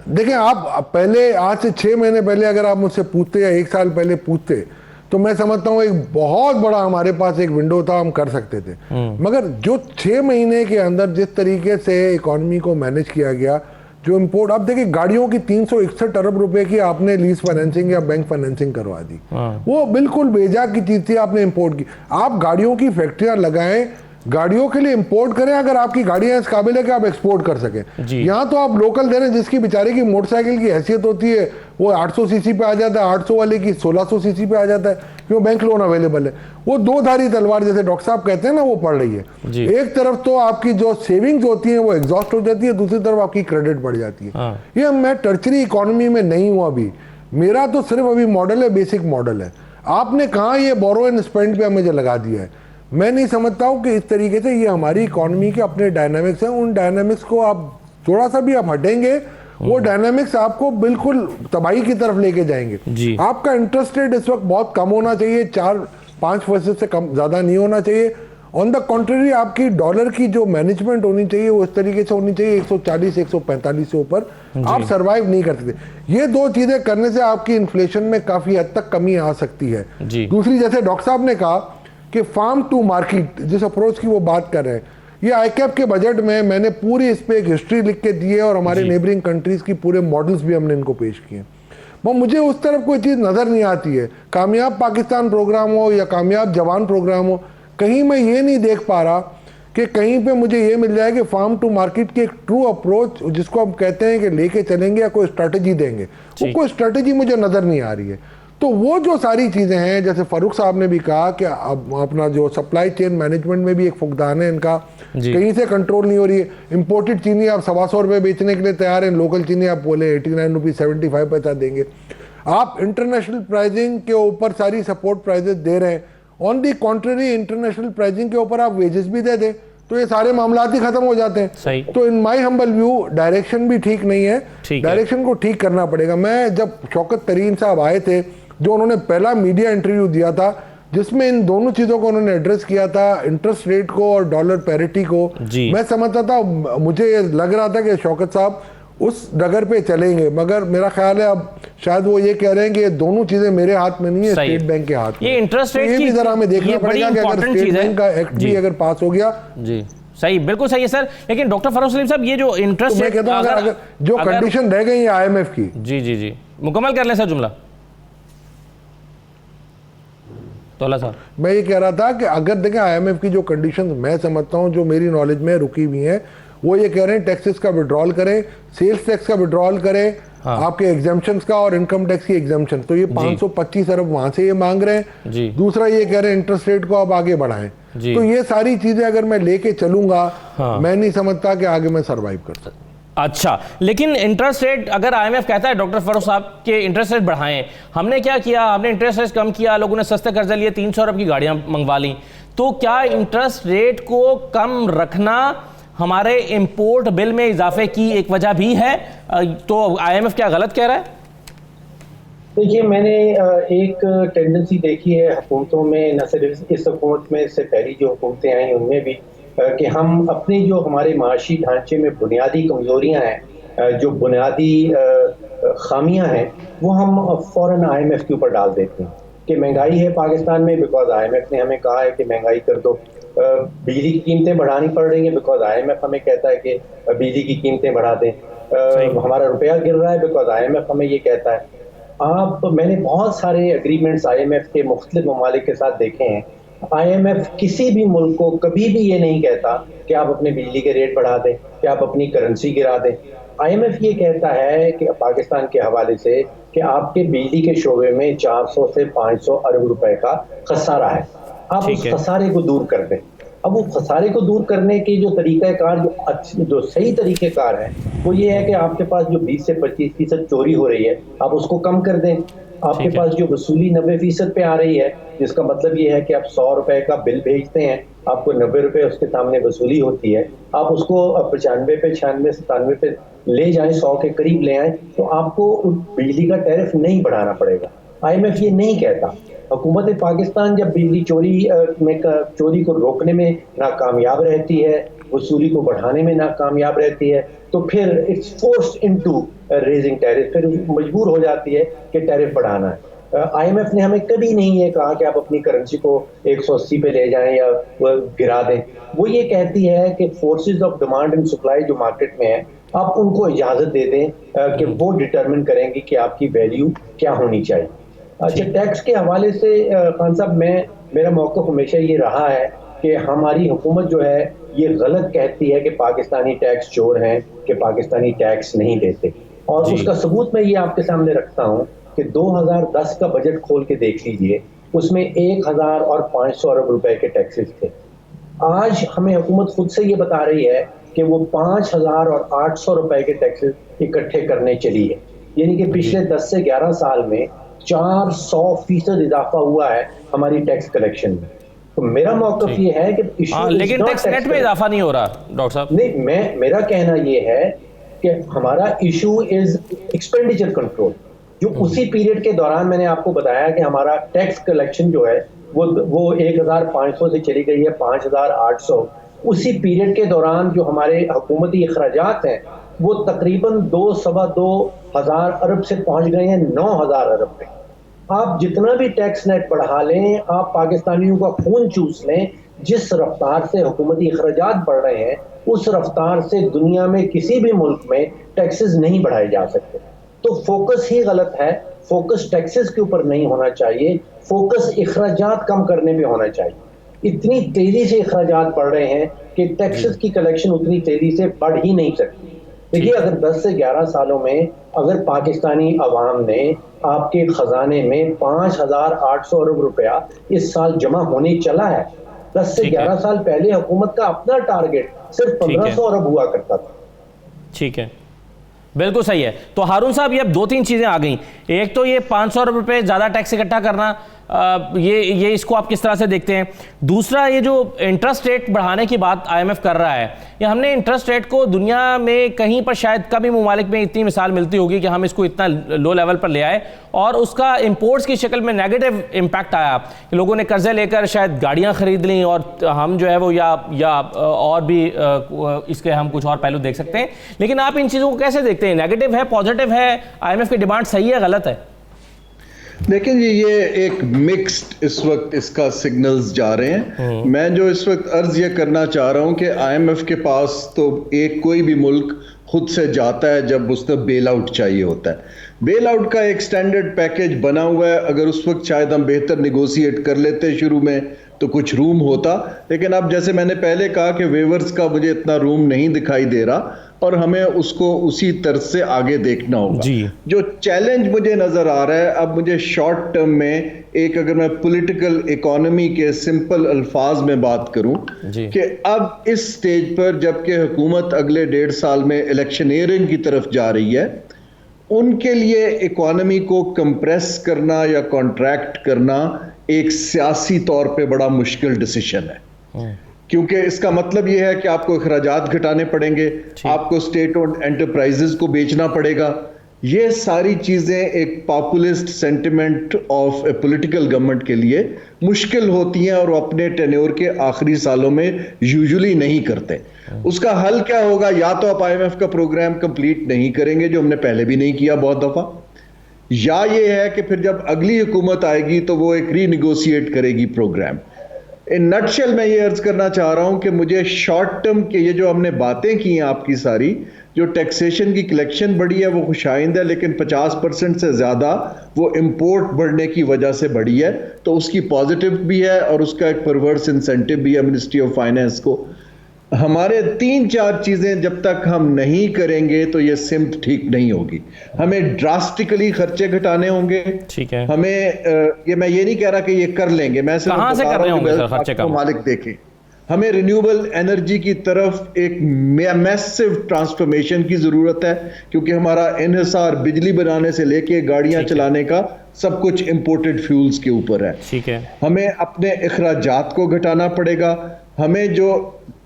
देखिए, आप पहले आज से 6 महीने पहले अगर आप मुझसे पूछते या 1 साल पहले पूछते तो मैं समझता हूँ एक बहुत बड़ा हमारे पास एक विंडो था, हम कर सकते थे। मगर जो 6 महीने के अंदर जिस तरीके से इकोनॉमी को मैनेज किया गया, जो इंपोर्ट, आप देखिए गाड़ियों की 361 अरब रुपए की आपने लीज फाइनेंसिंग या बैंक फाइनेंसिंग करवा दी, वो बिल्कुल बेजा की चीज थी, आपने इंपोर्ट की। आप गाड़ियों की फैक्ट्रियां लगाएं, गाड़ियों के लिए इंपोर्ट करें अगर आपकी गाड़ियां इस काबिल है कि आप एक्सपोर्ट कर सकें। यहाँ तो आप लोकल दे रहे हैं, जिसकी बेचारे की मोटरसाइकिल की हैसियत होती है वो 800 सीसी पे आ जाता है, 800 वाले की 1600 सीसी पे आ जाता है, क्यों बैंक लोन अवेलेबल है। वो दो धारी तलवार जैसे डॉक्टर साहब कहते हैं ना, वो पड़ रही है। एक तरफ तो आपकी जो सेविंग्स होती है वो एग्जॉस्ट हो जाती है, दूसरी तरफ आपकी क्रेडिट बढ़ जाती है। ये मैं टर्चरी इकोनॉमी में नहीं हूँ अभी, मेरा तो सिर्फ अभी मॉडल है, बेसिक मॉडल है। आपने कहा ये बोरो एंड स्पेंड पे मुझे लगा दिया है। मैं नहीं समझता हूँ कि इस तरीके से ये हमारी इकोनॉमी के अपने डायनामिक्स हैं, उन डायनामिक्स को आप थोड़ा सा भी आप हटेंगे, वो डायनामिक्स आपको बिल्कुल तबाही की तरफ लेके जाएंगे। आपका इंटरेस्ट रेट इस वक्त बहुत कम होना चाहिए, 4-5% से कम ज़्यादा नहीं होना चाहिए। ऑन द कॉन्ट्ररी आपकी डॉलर की जो मैनेजमेंट होनी चाहिए वो इस तरीके से होनी चाहिए 140-145 से ऊपर आप सरवाइव नहीं करते थे। ये दो चीज़ें करने से आपकी इन्फ्लेशन में काफ़ी हद तक कमी आ सकती है। दूसरी, जैसे डॉक्टर साहब ने कहा कि फार्म टू मार्केट जिस अप्रोच की वो बात कर रहे हैं, ये ICAP के बजट में मैंने पूरी इस पे एक हिस्ट्री लिख के दी है और हमारे नेबरिंग कंट्रीज की पूरे मॉडल्स भी हमने इनको पेश किए। वो मुझे उस तरफ कोई चीज़ नज़र नहीं आती है, कामयाब पाकिस्तान प्रोग्राम हो या कामयाब जवान प्रोग्राम हो, कहीं मैं ये नहीं देख पा रहा कि कहीं पे मुझे ये मिल जाए कि फार्म टू मार्केट की एक ट्रू अप्रोच जिसको हम कहते हैं कि लेके चलेंगे या कोई स्ट्रेटजी देंगे, वो कोई स्ट्रेटजी मुझे नज़र नहीं आ रही है। तो वो जो सारी चीज़ें हैं, जैसे फारूक साहब ने भी कहा कि अपना जो सप्लाई चेन मैनेजमेंट में भी एक फुकदान है इनका, कहीं से कंट्रोल नहीं हो रही है। इंपोर्टेड चीनी आप 125 रुपये बेचने के लिए तैयार हैं, लोकल चीनी आप बोले 89 रुपीज़ 75 पैसा देंगे। आप इंटरनेशनल प्राइसिंग के ऊपर सारी सपोर्ट प्राइजेस दे रहे हैं, on the contrary international pricing के ऊपर आप वेजेस भी दे दें तो ये सारे मामला ही खत्म हो जाते हैं। तो इन माई हम्बल व्यू डायरेक्शन भी ठीक नहीं है, डायरेक्शन को ठीक करना पड़ेगा। मैं जब शौकत तरीन साहब आए थे, जो उन्होंने पहला मीडिया इंटरव्यू दिया था जिसमें इन दोनों चीज़ों को उन्होंने एड्रेस किया था, इंटरेस्ट रेट को और डॉलर पैरिटी को, मैं समझता था, मुझे लग रहा था कि शौकत साहब उस डगर पे चलेंगे, मगर मेरा ख्याल है अब शायद वो ये कह रहे हैं कि दोनों चीजें मेरे हाथ में नहीं है, स्टेट बैंक के हाथ में। ये इंटरेस्ट रेट की जरा हमें देखना पड़ेगा कि अगर स्टेट बैंक का एक्ट भी अगर पास हो गया। जी सही, बिल्कुल सही है सर। लेकिन डॉक्टर फरोख सलीम साहब, ये जो इंटरेस्ट मैं कहता हूं अगर जो कंडीशन रह गई है IMF की, जी मुकम्मल कर लें सर जुमला। तोला साहब, मैं ये कह रहा था कि अगर देखें IMF की जो कंडीशन मैं समझता हूं जो मेरी नॉलेज में रुकी हुई हैं, वो ये कह रहे हैं टैक्सेस का विड्रॉल करें, सेल्स टैक्स का विड्रॉल करें, आपके एग्जाम्पशंस का और इनकम टैक्स की एग्जाम्पशन। तो ये 525 अरब वहां से ये मांग रहे हैं। दूसरा ये कह रहे हैं इंटरेस्ट रेट को आप आगे बढ़ाएं। तो ये सारी चीजें अगर मैं लेके चलूंगा, मैं नहीं समझता कि आगे मैं सर्वाइव कर सकता। अच्छा, लेकिन इंटरेस्ट रेट अगर IMF कहता है डॉक्टर फरोख साहब के इंटरेस्ट रेट बढ़ाएं, हमने क्या किया, हमने इंटरेस्ट रेट कम किया, लोगों ने सस्ते कर्जे लिए, 300 अरब की गाड़ियां मंगवा ली। तो क्या इंटरेस्ट रेट को कम रखना हमारे इंपोर्ट बिल में इजाफे की एक वजह भी है? तो IMF क्या गलत कह रहा है? देखिए, मैंने एक टेंडेंसी देखी है हुकूमतों में, न सिर्फ इस हुकूमत में, इससे पहली जो हुकूमतें आई उनमें भी, कि हम अपने जो हमारे माशी ढांचे में बुनियादी कमजोरियां हैं, जो बुनियादी खामियां हैं, वो हम फौरन IMF के ऊपर डाल देते हैं कि महंगाई है पाकिस्तान में बिकॉज IMF ने हमें कहा है कि महंगाई कर दो। बिजली की कीमतें बढ़ानी पड़ रही हैं बिकॉज IMF हमें कहता है कि बिजली की कीमतें बढ़ा दें। हमारा रुपया गिर रहा है बिकॉज IMF हमें ये कहता है। मैंने बहुत सारे एग्रीमेंट्स IMF के मुख्तलिफ ममालिक के साथ देखे हैं। IMF किसी भी मुल्क को कभी भी ये नहीं कहता कि आप अपने बिजली के रेट बढ़ा दें, कि आप अपनी करेंसी गिरा दें। IMF ये कहता है कि पाकिस्तान के हवाले से कि आपके बिजली के शोबे में 400 से 500 अरब रुपए का खसारा है, आप उस खसारे को दूर कर दें। अब वो खसारे को दूर करने के जो तरीक़ाकार जो सही तरीक़ेकार है वो ये है कि आपके पास जो 20 से 25% चोरी हो रही है आप उसको कम कर दें। आपके पास जो वसूली 90% पे आ रही है, जिसका मतलब ये है कि आप 100 रुपए का बिल भेजते हैं, आपको 90 रुपए उसके सामने वसूली होती है, आप उसको 95 पे 96 97 पे ले जाएं, 100 के करीब ले आएं, तो आपको बिजली का टैरिफ नहीं बढ़ाना पड़ेगा। IMF ये नहीं कहता। हुकूमत पाकिस्तान जब बिजली चोरी को रोकने में नाकामयाब रहती है, वसूली को बढ़ाने में नाकामयाब रहती है, तो फिर it's forced into raising tariff, फिर मजबूर हो जाती है कि टैरिफ बढ़ाना है। IMF ने हमें कभी नहीं ये कहा कि आप अपनी करेंसी को 180 पे ले जाएं या गिरा दें। वो ये कहती है कि forces of demand and supply जो मार्केट में है, आप उनको इजाजत दे दें कि वो डिटरमिन करेंगे कि आपकी वैल्यू क्या होनी चाहिए। अच्छा, टैक्स के हवाले से खान साहब, मेरा मौक़िफ़ हमेशा ये रहा है कि हमारी हुकूमत जो है ये गलत कहती है कि पाकिस्तानी टैक्स चोर हैं, कि पाकिस्तानी टैक्स नहीं देते, और उसका सबूत मैं ये आपके सामने रखता हूँ कि 2010 का बजट खोल के देख लीजिए, उसमें 1000 और 500 अरब रुपए के टैक्सेस थे। आज हमें हुकूमत खुद से ये बता रही है कि वो 5000 और 800 रुपए के टैक्सेस इकट्ठे करने चली है, यानी कि पिछले 10 से 11 साल में 400% इजाफा हुआ है हमारी टैक्स कलेक्शन में। तो मेरा मौक़िफ़ ये है कि लेकिन टैक्स नेट में इजाफा नहीं हो रहा डॉक्टर साहब। नहीं, मेरा कहना ये है कि हमारा इशू इज एक्सपेंडिचर कंट्रोल। जो उसी पीरियड के दौरान मैंने आपको बताया कि हमारा टैक्स कलेक्शन जो है वो 1500 से चली गई है 5800। उसी पीरियड के दौरान जो हमारे हुकूमती अखराजात हैं वो तकरीबन 2-2.25 अरब से पहुंच गए हैं 9000 अरब पे। आप जितना भी टैक्स नेट बढ़ा लें, आप पाकिस्तानियों का खून चूस लें, जिस रफ्तार से हुकूमती अखराजात बढ़ रहे हैं उस रफ्तार से दुनिया में किसी भी मुल्क में टैक्सेस नहीं बढ़ाए जा सकते। तो फोकस ही गलत है। फोकस टैक्सेस के ऊपर नहीं होना चाहिए, फोकस अखराजात कम करने पे होना चाहिए। इतनी तेजी से अखराजात बढ़ रहे हैं कि टैक्सेस की कलेक्शन उतनी तेजी से बढ़ ही नहीं सकती। देखिए, अगर 10 से 11 सालों में अगर पाकिस्तानी अवाम ने आपके खजाने में 5800 अरब रुपया इस साल जमा होने चला है, 10 से 11 साल पहले हुकूमत का अपना टारगेट सिर्फ 1500 अरब हुआ करता था। ठीक है, बिल्कुल सही है। तो हारून साहब, ये अब 2-3 चीज़ें आ गई। एक तो ये 500 अरब रुपये ज़्यादा टैक्स इकट्ठा करना, ये इसको आप किस तरह से देखते हैं? दूसरा, ये जो इंटरेस्ट रेट बढ़ाने की बात IMF कर रहा है, ये हमने इंटरेस्ट रेट को दुनिया में कहीं पर शायद कभी ममालिक में इतनी मिसाल मिलती होगी कि हम इसको इतना लो लेवल पर ले आए और उसका इंपोर्ट्स की शक्ल में नेगेटिव इम्पैक्ट आया। लोगों ने कर्जे लेकर शायद गाड़ियाँ खरीद ली और हम जो है वो या और भी इसके हम कुछ और पहलू देख सकते हैं। लेकिन आप इन चीज़ों को कैसे देखते हैं? नेगेटिव है, पॉजिटिव है? IMF की डिमांड सही है, गलत है? लेकिन ये एक मिक्स्ड इस वक्त इसका सिग्नल्स जा रहे हैं। मैं जो इस वक्त अर्ज ये करना चाह रहा हूं कि आईएमएफ के पास तो एक कोई भी मुल्क खुद से जाता है जब उसको बेल आउट चाहिए होता है। बेल आउट का एक स्टैंडर्ड पैकेज बना हुआ है, अगर उस वक्त शायद हम बेहतर निगोशिएट कर लेते शुरू में तो कुछ रूम होता, लेकिन अब जैसे मैंने पहले कहा कि वेवर्स का मुझे इतना रूम नहीं दिखाई दे रहा और हमें उसको उसी तरह से आगे देखना होगा। जो चैलेंज मुझे नजर आ रहा है अब मुझे शॉर्ट टर्म में, एक अगर मैं पॉलिटिकल इकोनॉमी के सिंपल अल्फाज में बात करूं कि अब इस स्टेज पर जबकि हुकूमत अगले 1.5 साल में इलेक्शनियरिंग की तरफ जा रही है, उनके लिए इकोनॉमी को कंप्रेस करना या कॉन्ट्रैक्ट करना एक सियासी तौर पे बड़ा मुश्किल डिसीजन है, क्योंकि इसका मतलब यह है कि आपको अखराजात घटाने पड़ेंगे, आपको स्टेट ओन्ड एंटरप्राइजेस को बेचना पड़ेगा। ये सारी चीजें एक populist sentiment of A political government के लिए मुश्किल होती हैं और वो अपने टेन्योर के आखिरी सालों में यूजुअली नहीं करते। उसका हल क्या होगा? या तो आप आईएमएफ का प्रोग्राम कंप्लीट नहीं करेंगे, जो हमने पहले भी नहीं किया बहुत दफा, या ये है कि फिर जब अगली हुकूमत आएगी तो वो एक रीनिगोशिएट करेगी प्रोग्राम। इन नटशेल मैं ये अर्ज करना चाह रहा हूं कि मुझे शॉर्ट टर्म के ये जो हमने बातें की हैं आपकी सारी, जो टैक्सेशन की कलेक्शन बढ़ी है वो खुशाइंद है, लेकिन 50% से ज्यादा वो इंपोर्ट बढ़ने की वजह से बढ़ी है, तो उसकी पॉजिटिव भी है और उसका एक परवर्स इंसेंटिव भी है मिनिस्ट्री ऑफ फाइनेंस को। हमारे 3-4 चीजें जब तक हम नहीं करेंगे तो ये सिम्प ठीक नहीं होगी। हमें ड्रास्टिकली खर्चे घटाने होंगे। ठीक है, हमें मैं ये नहीं कह रहा कि ये कर लेंगे, मैं सिर्फ कहां से कर रहे होंगे सर खर्चे का? मालिक देखें, हमें रिन्यूएबल एनर्जी की तरफ एक मैसिव ट्रांसफॉर्मेशन की जरूरत है, क्योंकि हमारा इन्हिसार बिजली बनाने से लेके गाड़ियां चलाने का सब कुछ इंपोर्टेड फ्यूल्स के ऊपर है। ठीक है, हमें अपने अखराजात को घटाना पड़ेगा। हमें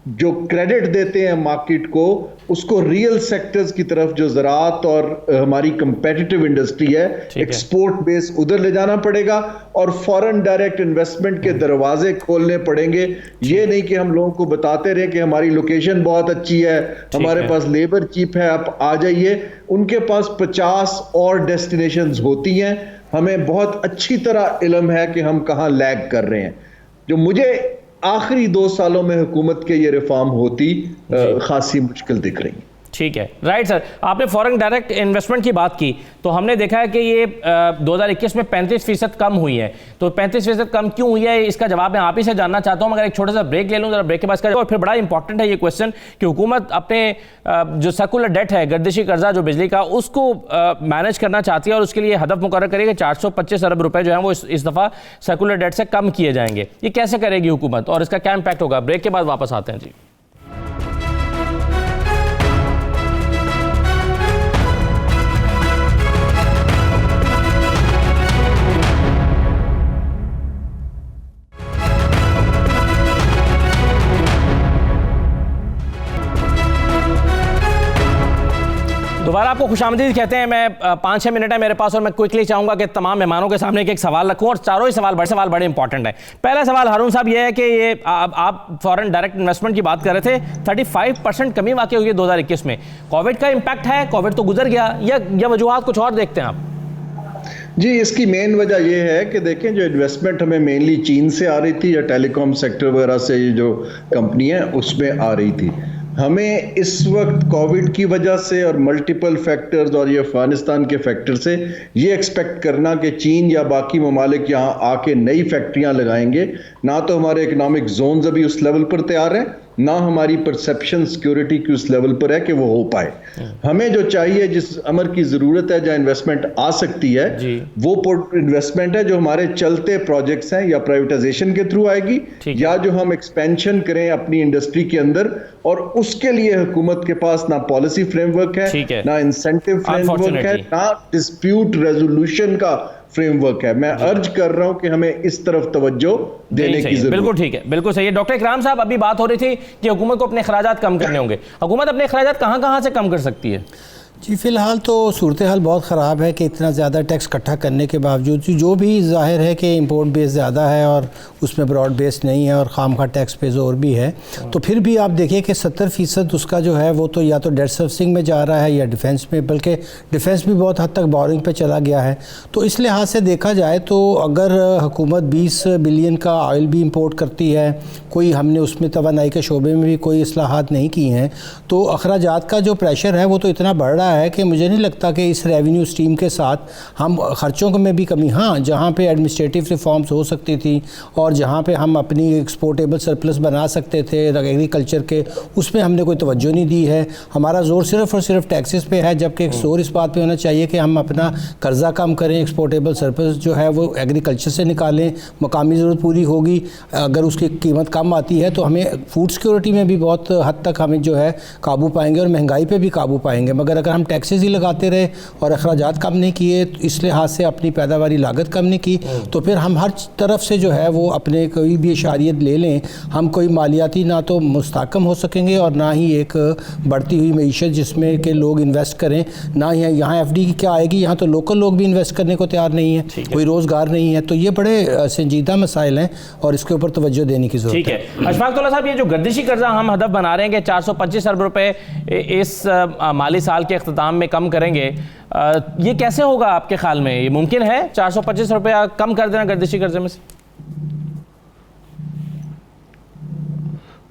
जो क्रेडिट देते हैं मार्केट को, उसको रियल सेक्टर्स की तरफ, जो ज़राअत और हमारी कंपेटिटिव इंडस्ट्री है, एक्सपोर्ट बेस, उधर ले जाना पड़ेगा और फॉरेन डायरेक्ट इन्वेस्टमेंट के दरवाजे खोलने पड़ेंगे। ये नहीं कि हम लोगों को बताते रहे कि हमारी लोकेशन बहुत अच्छी है, हमारे पास लेबर चीप है, आप आ जाइए। उनके पास 50 और डेस्टिनेशंस होती हैं। हमें बहुत अच्छी तरह इल्म है कि हम कहाँ लैग कर रहे हैं। जो मुझे आखिरी 2 सालों में हुकूमत के ये रिफॉर्म होती खासी मुश्किल दिख रही है। ठीक है, राइट सर। आपने फॉरेन डायरेक्ट इन्वेस्टमेंट की बात की, तो हमने देखा है कि ये 2021 में 35% कम हुई है। तो 35% कम क्यों हुई है, इसका जवाब मैं आप ही से जानना चाहता हूं, मगर एक छोटा सा ब्रेक ले लूं, जरा ब्रेक के बाद और फिर बड़ा इंपॉर्टेंट है ये क्वेश्चन कि हुकूमत अपने जो सर्कुलर डेट है, गर्दिशी कर्जा जो बिजली का, उसको मैनेज करना चाहती है और उसके लिए हदफ मुकर्रर करेगी 425 अरब रुपए जो है वो इस दफ़ा सर्कुलर डेट से कम किए जाएंगे। ये कैसे करेगी हुकूमत और इसका क्या इम्पैक्ट होगा? ब्रेक के बाद वापस आते हैं जी। दोबारा आपको खुशामदीद कहते हैं। मैं 5-6 मिनट है मेरे पास और मैं क्विकली चाहूंगा कि तमाम मेहमानों के सामने एक सवाल रखूं और चारों ही सवाल बड़े इंपॉर्टेंट है। पहला सवाल हारून साहब ये है कि ये आप फॉरेन डायरेक्ट इन्वेस्टमेंट की बात कर रहे थे, 35% कमी वाकई हुई है 2021 में। कोविड का इम्पैक्ट है, कोविड तो गुजर गया, या वजूहात कुछ और देखते हैं आप? जी, इसकी मेन वजह यह है कि देखें, जो इन्वेस्टमेंट हमें मेनली चीन से आ रही थी या टेलीकॉम सेक्टर वगैरह से जो कंपनी है उसमें आ रही थी, हमें इस वक्त कोविड की वजह से और मल्टीपल फैक्टर्स और ये अफगानिस्तान के फैक्टर से ये एक्सपेक्ट करना कि चीन या बाकी ममालिक यहाँ आके नई फैक्ट्रियाँ लगाएंगे, ना तो हमारे इकोनॉमिक जोन्स अभी उस लेवल पर तैयार हैं, ना हमारी परसेप्शन सिक्योरिटी की उस लेवल पर है कि वो हो पाए। हमें जो चाहिए, जिस अमर की ज़रूरत है, जहाँ इन्वेस्टमेंट आ सकती है, वो इन्वेस्टमेंट है जो हमारे चलते प्रोजेक्ट्स हैं, या प्राइवेटाइजेशन के थ्रू आएगी, या जो हम एक्सपेंशन करें अपनी इंडस्ट्री के अंदर, और उसके लिए हुकूमत के पास ना पॉलिसी फ्रेमवर्क है, ना इंसेंटिव फ्रेमवर्क है, ना डिस्प्यूट रेजोल्यूशन का फ्रेमवर्क है। मैं अर्ज कर रहा हूं कि हमें इस तरफ तवज्जो देने की जरूरत। बिल्कुल ठीक है, बिल्कुल सही है। डॉक्टर इकराम साहब, अभी बात हो रही थी कि हुकूमत को अपने अखराजात कम करने होंगे। हुकूमत अपने अखराजात कहां से कम कर सकती है? जी फ़िलहाल तो सूरत हाल बहुत ख़राब है कि इतना ज़्यादा टैक्स इकट्ठा करने के बावजूद जो भी ज़ाहिर है कि इंपोर्ट बेस ज़्यादा है और उसमें ब्रॉड बेस नहीं है और खामखा टैक्स पे ज़ोर भी है, तो फिर भी आप देखिए कि 70% उसका जो है वो तो या तो डेट सर्विसिंग में जा रहा है या डिफेंस में, बल्कि डिफेंस भी बहुत हद तक बोरिंग पे चला गया है। तो इस लिहाज से देखा जाए तो अगर हुकूमत 20 बिलियन का ऑयल भी इंपोर्ट करती है, कोई हमने उसमें तवानाई के शोबे में भी कोई इस्लाहात नहीं की हैं, तो अखराजात का जो प्रेशर है वो तो इतना बढ़ रहा है कि मुझे नहीं लगता कि इस रेवेन्यू स्ट्रीम के साथ हम ख़र्चों में भी कमी, हाँ जहाँ पे एडमिनिस्ट्रेटिव रिफॉर्म्स हो सकती थी और जहाँ पे हम अपनी एक्सपोर्टेबल सरप्लस बना सकते थे एग्रीकल्चर के, उसमें हमने कोई तवज्जो नहीं दी है। हमारा ज़ोर सिर्फ़ और सिर्फ टैक्सेस पे है, जबकि एक ज़ोर इस बात पे होना चाहिए कि हम अपना कर्जा कम करें, एक्सपोर्टेबल सरप्लस जो है वो एग्रीकल्चर से निकालें, मकामी ज़रूरत पूरी होगी। अगर उसकी कीमत कम आती है तो हमें फूड सिक्योरिटी में भी बहुत हद तक हमें जो है काबू पाएंगे और महंगाई पे भी काबू पाएंगे। मगर अगर हम टैक्सेस ही लगाते रहे और अखराजात कम नहीं किए, इस लिहाज से अपनी पैदावारी लागत कम नहीं की, तो फिर हम हर तरफ से जो है वो अपने कोई भी इशारियत ले लें, हम कोई मालियाती ना तो मुस्तहकम हो सकेंगे और ना ही एक बढ़ती हुई मईशत जिसमें के लोग इन्वेस्ट करें, ना ही यहाँ FD की क्या आएगी, यहाँ तो लोकल लोग भी इन्वेस्ट करने को तैयार नहीं है, कोई रोज़गार नहीं है। तो ये बड़े संजीदा मसाइल हैं और इसके ऊपर तवज्जो देने की ज़रूरत है। अशफाक तौला साहब, ये जो गर्दिशी कर्जा हम हदफ बना रहे हैं कि 425 अरब रुपए इस माली साल के अख्ताम में कम करेंगे, ये कैसे होगा आपके ख्याल में? ये मुमकिन है 425 रुपया कम कर देना गर्दिशी कर्जे में से?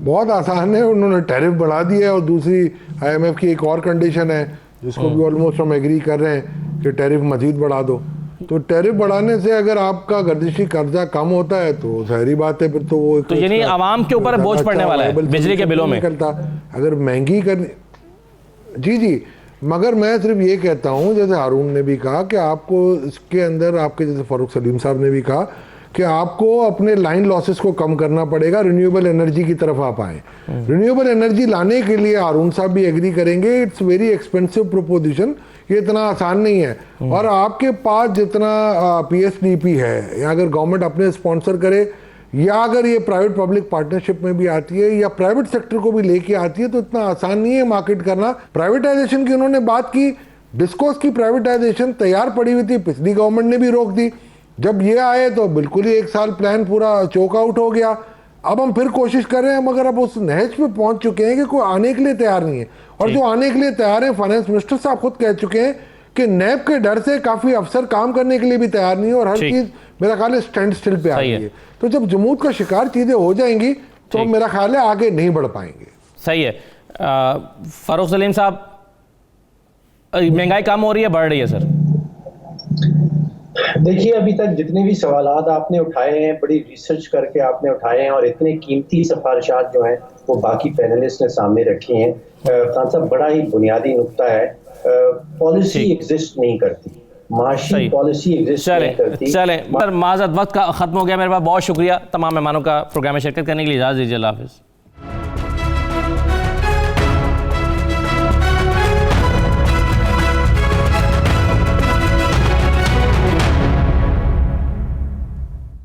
बहुत आसान है, उन्होंने टैरिफ बढ़ा दिया है और दूसरी IMF की एक और कंडीशन है जिसको भी ऑलमोस्ट हम एग्री कर रहे हैं कि टैरिफ मजीद बढ़ा दो। तो टैरिफ बढ़ाने से अगर आपका गर्दिशी कर्जा कम होता है तो सारी बात है, फिर तो वो तो यानी आवाम के ऊपर बोझ पड़ने वाला है बिजली के बिलों में। अगर महंगी करनी, जी, मगर मैं सिर्फ ये कहता हूँ, जैसे हारून ने भी कहा कि आपको इसके अंदर, आपके जैसे फारूक सलीम साहब ने भी कहा कि आपको अपने लाइन लॉसेस को कम करना पड़ेगा, रिन्यूएबल एनर्जी की तरफ आप आए। रिन्यूएबल एनर्जी लाने के लिए हारून साहब भी एग्री करेंगे, इट्स वेरी एक्सपेंसिव प्रोपोजिशन, ये इतना आसान नहीं है। और आपके पास जितना PSDP है, या अगर गवर्नमेंट अपने स्पॉन्सर करे या अगर ये प्राइवेट पब्लिक पार्टनरशिप में भी आती है या प्राइवेट सेक्टर को भी लेके आती है, तो इतना आसान नहीं है मार्केट करना। प्राइवेटाइजेशन की उन्होंने बात की, डिस्कोस की प्राइवेटाइजेशन तैयार पड़ी हुई थी, पिछली गवर्नमेंट ने भी रोक दी। जब ये आए तो बिल्कुल ही 1 साल प्लान पूरा चौक आउट हो गया। अब हम फिर कोशिश कर रहे हैं, मगर अब उस नहज पे पहुंच चुके हैं कि कोई आने के लिए तैयार नहीं है। और जो आने के लिए तैयार है, फाइनेंस मिनिस्टर साहब खुद कह चुके हैं कि नैब के डर से काफी अफसर काम करने के लिए भी तैयार नहीं है और हर चीज मेरा ख्याल है स्टैंड स्टिल पे आ रही है। तो जब जमूत का शिकार चीजें हो जाएंगी तो मेरा ख्याल है आगे नहीं बढ़ पाएंगे। सही है। फारूक सलीम साहब, महंगाई कम हो रही है, बढ़ रही है? सर देखिए, अभी तक जितने भी सवालात आपने उठाए हैं, बड़ी रिसर्च करके आपने उठाए हैं और इतने कीमती सिफारिशात जो हैं वो बाकी पैनलिस्ट ने सामने रखी हैं। खान साहब, बड़ा ही बुनियादी नुक्ता है, पॉलिसी एग्जिस्ट नहीं करती, माशी पॉलिसी एग्जिस्ट नहीं करती। चलें सर, माज़रत वक्त का खत्म हो गया मेरे पास। बहुत शुक्रिया तमाम मेहमानों का प्रोग्राम में शिरकत करने के लिए। इजाज़त दीजिए, अल्लाह हाफ़िज़।